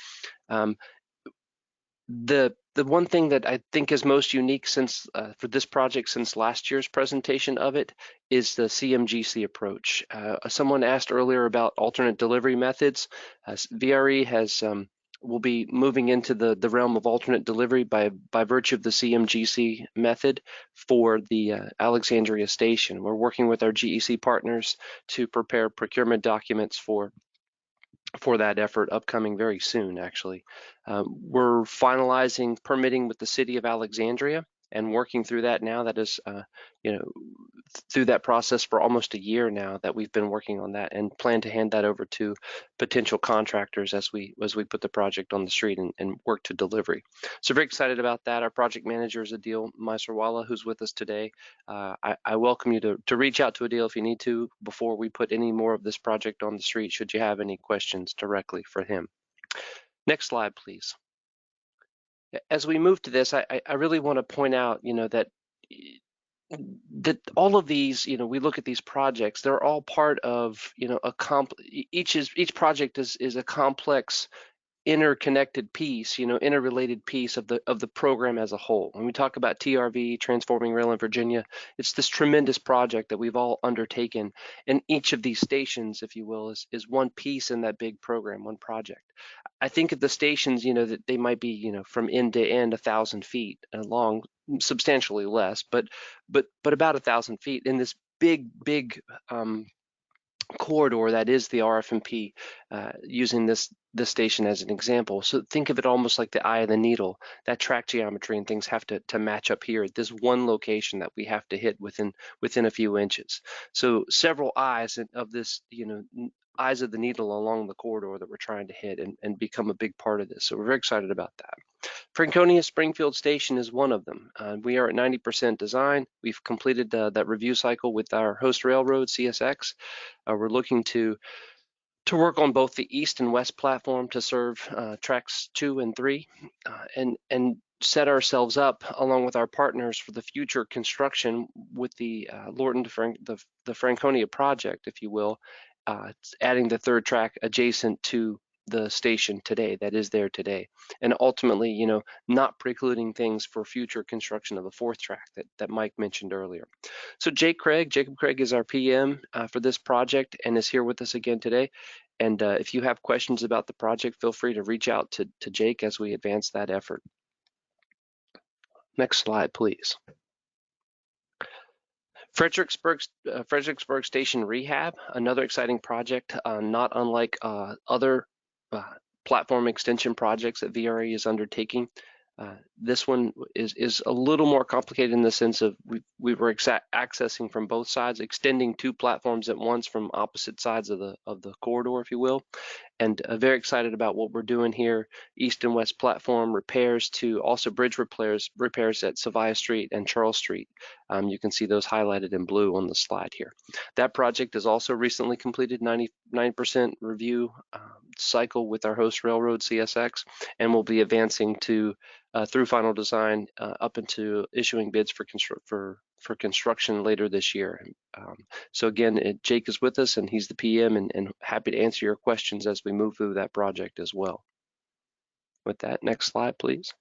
The one thing that I think is most unique for this project since last year's presentation of it is the CMGC approach. Someone asked earlier about alternate delivery methods. VRE will be moving into the realm of alternate delivery by virtue of the CMGC method for the Alexandria station. We're working with our GEC partners to prepare procurement documents for that effort, upcoming very soon, actually. We're finalizing permitting with the city of Alexandria and working through that now. That is, through that process for almost a year now that we've been working on that, and plan to hand that over to potential contractors as we put the project on the street and work to delivery. So very excited about that. Our project manager is Adil Maisarwala, who's with us today. I welcome you to reach out to Adil if you need to before we put any more of this project on the street, should you have any questions directly for him. Next slide, please. As we move to this, I really want to point out, that all of these, we look at these projects, they're all part of, each project is a complex, interconnected piece, interrelated piece of the program as a whole. When we talk about TRV, Transforming Rail in Virginia, it's this tremendous project that we've all undertaken, and each of these stations, if you will, is one piece in that big program, one project. I think of the stations, that they might be, from end to end 1,000 feet long, substantially less, but about 1,000 feet in this big corridor that is the RF&P, using this station as an example. So think of it almost like the eye of the needle. That track geometry and things have to match up here at this one location that we have to hit within a few inches. So several eyes of this, eyes of the needle along the corridor that we're trying to hit and become a big part of this. So we're very excited about that. Franconia Springfield Station is one of them. We are at 90% design. We've completed that review cycle with our host railroad, CSX. We're looking to work on both the east and west platform to serve tracks 2 and 3, and set ourselves up along with our partners for the future construction with the Lorton to the Franconia project, if you will, adding the 3rd track adjacent to the station today, that is there today, and ultimately, not precluding things for future construction of a 4th track that Mike mentioned earlier. So Jacob Craig is our PM for this project and is here with us again today. And if you have questions about the project, feel free to reach out to Jake as we advance that effort. Next slide, please. Fredericksburg Station Rehab, another exciting project, not unlike other platform extension projects that VRE is undertaking. This one is a little more complicated in the sense of we were accessing from both sides, extending 2 platforms at once from opposite sides of the corridor, if you will, and very excited about what we're doing here. East and west platform repairs to also bridge repairs at Savia Street and Charles Street. You can see those highlighted in blue on the slide here. That project is also recently completed 99% review cycle with our host railroad, CSX, and will be advancing to through final design up into issuing bids for construction later this year. So again, Jake is with us and he's the PM and happy to answer your questions as we move through that project as well. With that, next slide, please.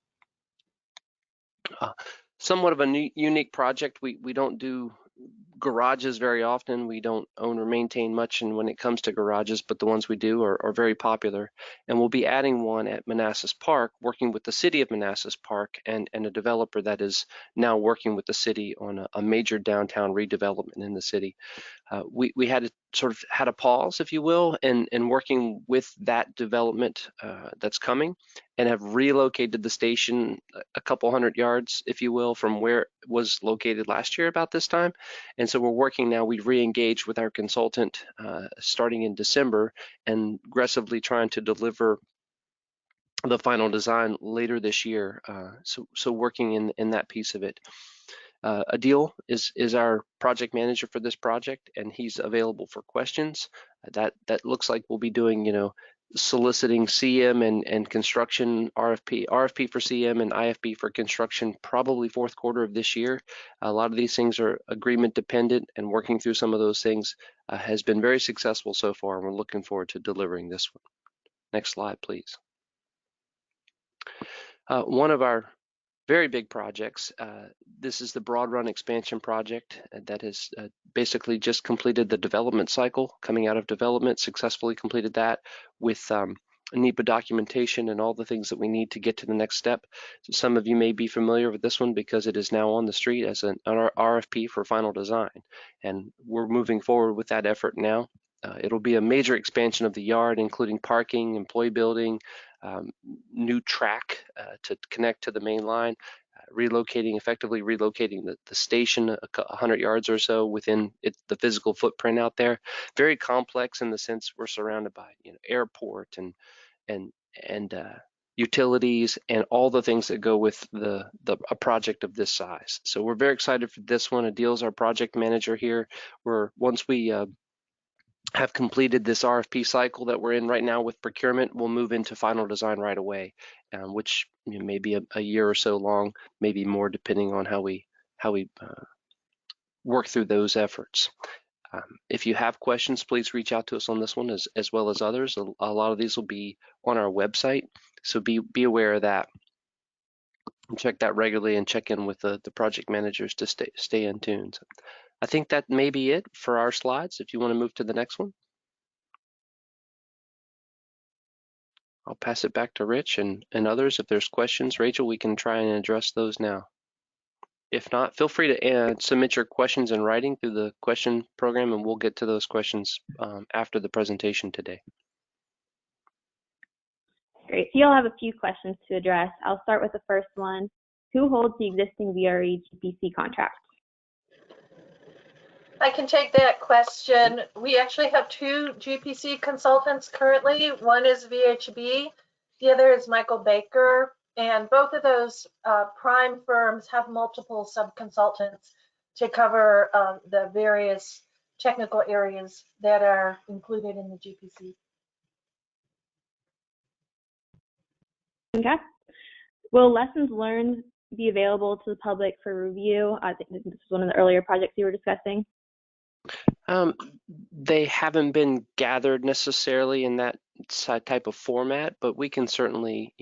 Somewhat of a unique project. We don't do garages very often. We don't own or maintain much and when it comes to garages, but the ones we do are very popular. And we'll be adding one at Manassas Park, working with the city of Manassas Park and a developer that is now working with the city on a major downtown redevelopment in the city. We had a pause, if you will, in working with that development that's coming, and have relocated the station a couple hundred yards, if you will, from where it was located last year about this time. And so we're working now, we've re-engaged with our consultant starting in December and aggressively trying to deliver the final design later this year. So working in that piece of it. Adil is our project manager for this project, and he's available for questions. That looks like we'll be doing, soliciting CM and construction RFP for CM and IFP for construction probably fourth quarter of this year. A lot of these things are agreement dependent, and working through some of those things has been very successful so far, and we're looking forward to delivering this one. Next slide, please. One of our very big projects. This is the Broad Run expansion project that has basically just completed the development cycle, coming out of development, successfully completed that with NEPA documentation and all the things that we need to get to the next step. So some of you may be familiar with this one because it is now on the street as an RFP for final design. And we're moving forward with that effort now. It'll be a major expansion of the yard, including parking, employee building, new track to connect to the main line, effectively relocating the station 100 yards or so within the physical footprint out there. Very complex in the sense we're surrounded by airport and utilities and all the things that go with a project of this size. So we're very excited for this one. Adil's our project manager here. Once we have completed this RFP cycle that we're in right now with procurement, we'll move into final design right away, which may be a year or so long, maybe more, depending on how we work through those efforts. If you have questions, please reach out to us on this one as well as others. A lot of these will be on our website, so be aware of that. And check that regularly and check in with the project managers to stay in tune. So I think that may be it for our slides. If you want to move to the next one. I'll pass it back to Rich and others. If there's questions, Rachel, we can try and address those now. If not, feel free to submit your questions in writing through the question program, and we'll get to those questions after the presentation today. Great. So you'll have a few questions to address. I'll start with the first one. Who holds the existing VRE Gpc contract? I can take that question. We actually have two Gpc consultants currently. One is VHB, the other is Michael Baker, and both of those prime firms have multiple sub-consultants to cover the various technical areas that are included in the Gpc. Okay. Will lessons learned be available to the public for review? I think this was one of the earlier projects you were discussing. They haven't been gathered necessarily in that type of format, but we can certainly,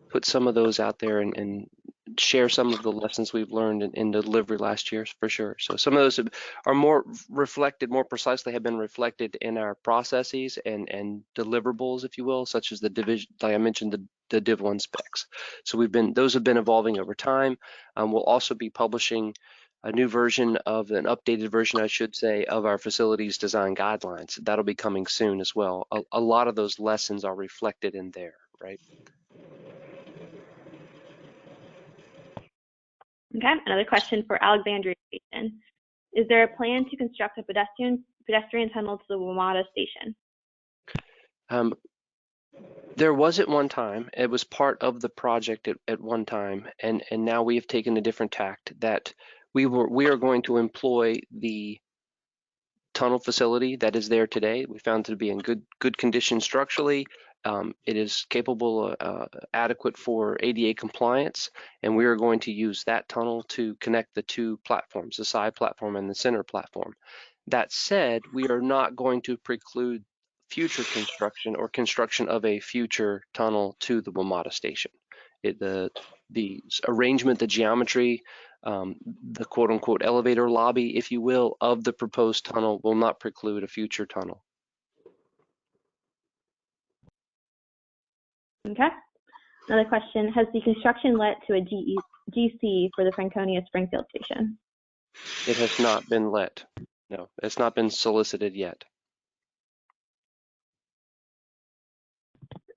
put some of those out there and share some of the lessons we've learned in delivery last year for sure. So some of those are more precisely have been reflected in our processes and deliverables, if you will, such as the division, like I mentioned, the Div 1 specs. So those have been evolving over time. We'll also be publishing a new version of an updated version, I should say, of our facilities design guidelines. That'll be coming soon as well. A lot of those lessons are reflected in there, right? Okay, another question for Alexandria Station. Is there a plan to construct a pedestrian tunnel to the Ramada station? There was at one time. It was part of the project at one time, and now we have taken a different tact that we are going to employ the tunnel facility that is there today. We found it to be in good condition structurally. It is capable, adequate for ADA compliance, and we are going to use that tunnel to connect the two platforms, the side platform and the center platform. That said, we are not going to preclude future construction or construction of a future tunnel to the Ramada station. The arrangement, the geometry, the quote unquote elevator lobby, if you will, of the proposed tunnel will not preclude a future tunnel. Okay. Another question, has the construction led to a GC for the Franconia Springfield station? It has not been let. No, it's not been solicited yet.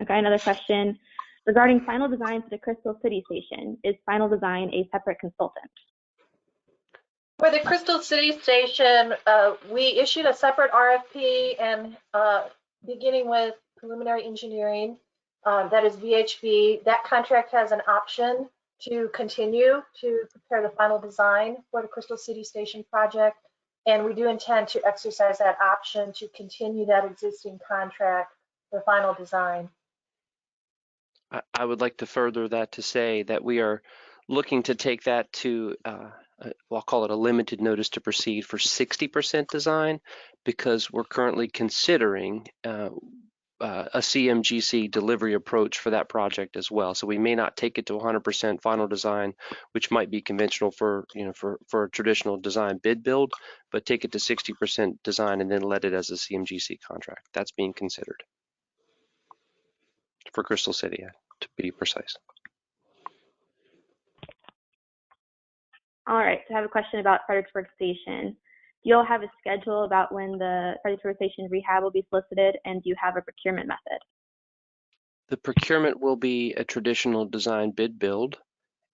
Okay, another question. Regarding final design for the Crystal City station, is final design a separate consultant? For the Crystal City station, we issued a separate RFP and beginning with preliminary engineering, that is VHB. That contract has an option to continue to prepare the final design for the Crystal City station project. And we do intend to exercise that option to continue that existing contract for final design. I would like to further that to say that we are looking to take that to, I'll call it a limited notice to proceed for 60% design, because we're currently considering a CMGC delivery approach for that project as well. So we may not take it to 100% final design, which might be conventional for, for a traditional design bid build, but take it to 60% design and then let it as a CMGC contract. That's being considered for Crystal City, to be precise. All right, so I have a question about Fredericksburg Station. Do you all have a schedule about when the Fredericksburg Station rehab will be solicited, and do you have a procurement method? The procurement will be a traditional design bid build,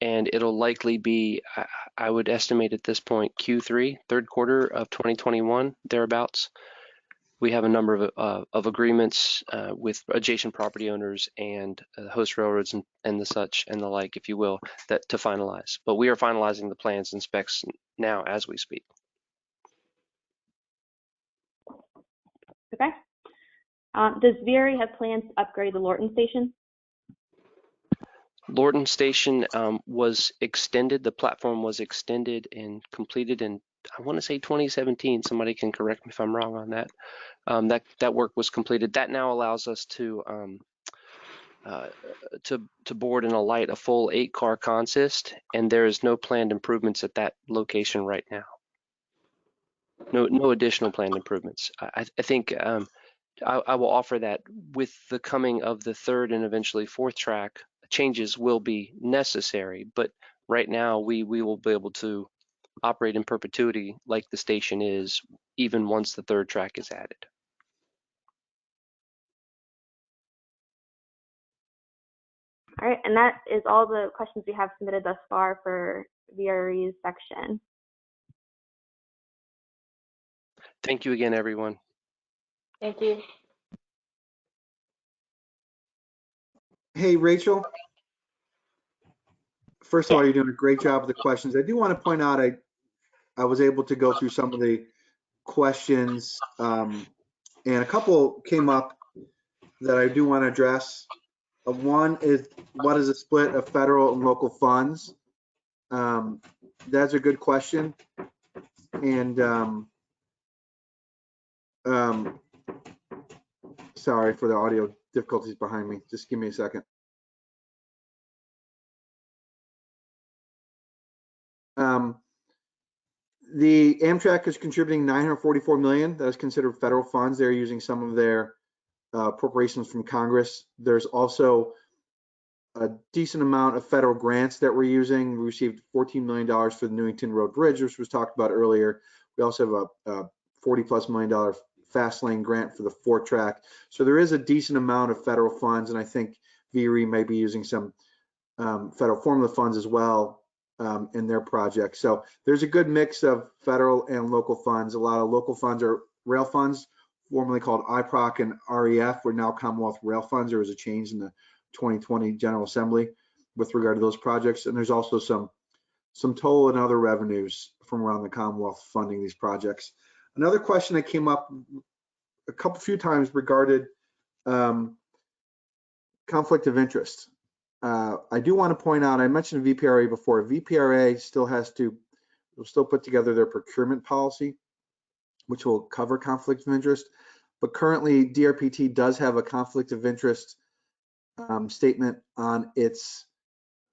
and it'll likely be, I would estimate at this point, Q3, third quarter of 2021, thereabouts. We have a number of agreements with adjacent property owners and host railroads and the such and the like, if you will, that to finalize. But we are finalizing the plans and specs now as we speak. Okay. Does VRE have plans to upgrade the Lorton station? Lorton station was extended. The platform was extended and completed in, I want to say 2017. Somebody can correct me if I'm wrong on that. That work was completed. That now allows us to board and alight a full 8-car consist, and there is no planned improvements at that location right now. No additional planned improvements. I think I will offer that with the coming of the third and eventually fourth track, changes will be necessary, but right now we will be able to operate in perpetuity like the station is, even once the third track is added. All right, and that is all the questions we have submitted thus far for VRE's section. Thank you again, everyone. Thank you. Hey, Rachel. First of all, you're doing a great job with the questions. I do want to point out I was able to go through some of the questions, and a couple came up that I do want to address. One is, what is the split of federal and local funds? That's a good question. And sorry for the audio difficulties behind me. Just give me a second. The Amtrak is contributing $944 million. That is considered federal funds. They're using some of their appropriations from Congress. There's also a decent amount of federal grants that we're using. We received $14 million for the Newington Road Bridge, which was talked about earlier. We also have a $40+ million fast lane grant for the 4th track. So there is a decent amount of federal funds, and I think VRE may be using some federal formula funds as well in their project. So there's a good mix of federal and local funds. A lot of local funds are rail funds, formerly called IPROC and REF. We're now Commonwealth Rail Funds. There was a change in the 2020 General Assembly with regard to those projects. And there's also some toll and other revenues from around the Commonwealth funding these projects. Another question that came up a few times regarded conflict of interest. I do want to point out, I mentioned VPRA before. VPRA will still put together their procurement policy, which will cover conflict of interest. but currently DRPT does have a conflict of interest statement on its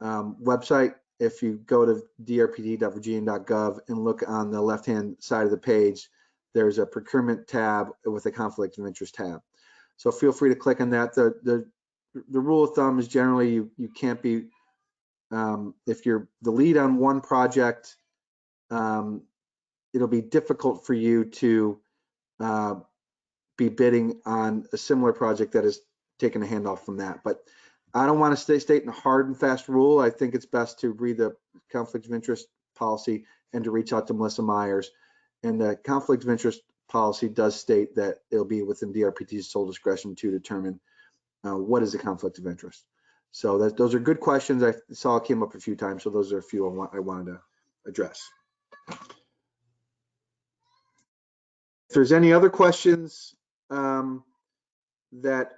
website. If you go to drpt.virginia.gov and look on the left-hand side of the page, there's a procurement tab with a conflict of interest tab. So feel free to click on that. The rule of thumb is generally you can't be, if you're the lead on one project, it'll be difficult for you to be bidding on a similar project that is taking a handoff from that. But I don't want to state a hard and fast rule. I think it's best to read the conflict of interest policy and to reach out to Melissa Myers. And the conflict of interest policy does state that it'll be within DRPT's sole discretion to determine what is a conflict of interest. So those are good questions. I saw it came up a few times, so those are a few I wanted to address. If there's any other questions that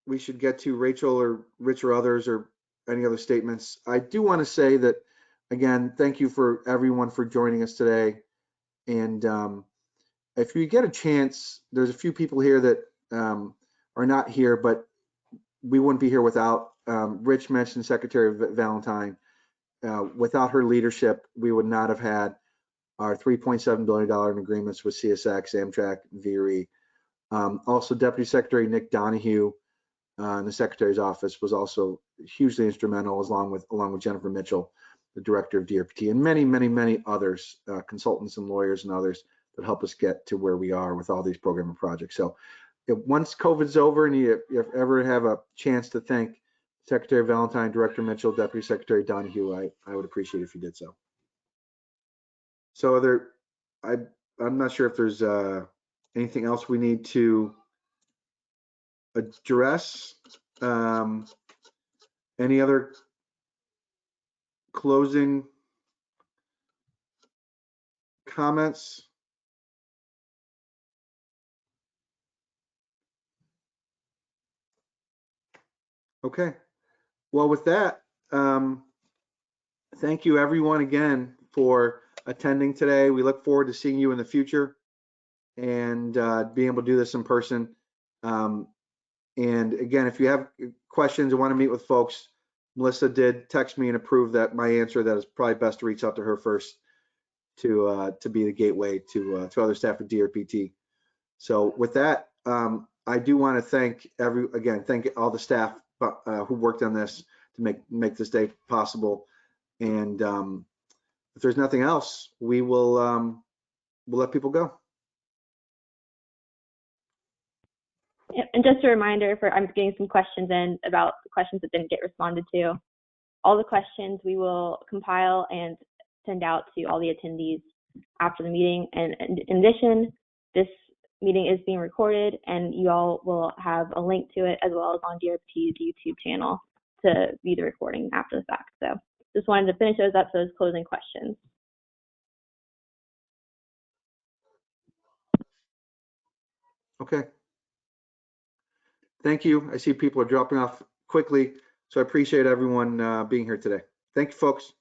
we should get to, Rachel or Rich or others, or any other statements, I do want to say that, again, thank you for everyone for joining us today. And if you get a chance, there's a few people here that are not here, but we wouldn't be here without. Rich mentioned Secretary Valentine. Without her leadership, we would not have had our $3.7 billion in agreements with CSX, Amtrak, VRE. Also, Deputy Secretary Nick Donahue in the Secretary's office was also hugely instrumental, along with Jennifer Mitchell, the Director of DRPT, and many others, consultants and lawyers and others that help us get to where we are with all these program and projects. So once COVID's over and you ever have a chance to thank Secretary Valentine, Director Mitchell, Deputy Secretary Donahue, I would appreciate it if you did so. So I'm not sure if there's anything else we need to address. Any other closing comments? Okay. Well, with that, thank you everyone again for attending today. We look forward to seeing you in the future and being able to do this in person. And again, if you have questions or want to meet with folks, Melissa did text me and approve that my answer that it's probably best to reach out to her first to be the gateway to other staff at DRPT. So with that, I do want to thank thank all the staff who worked on this to make this day possible. And if there's nothing else, we'll let people go. And just a reminder, I'm getting some questions in about the questions that didn't get responded to. All the questions we will compile and send out to all the attendees after the meeting. And in addition, this meeting is being recorded and you all will have a link to it as well as on DRPT's YouTube channel to view the recording after the fact. So just wanted to finish those up, so those closing questions. Okay. Thank you. I see people are dropping off quickly, so I appreciate everyone being here today. Thank you, folks.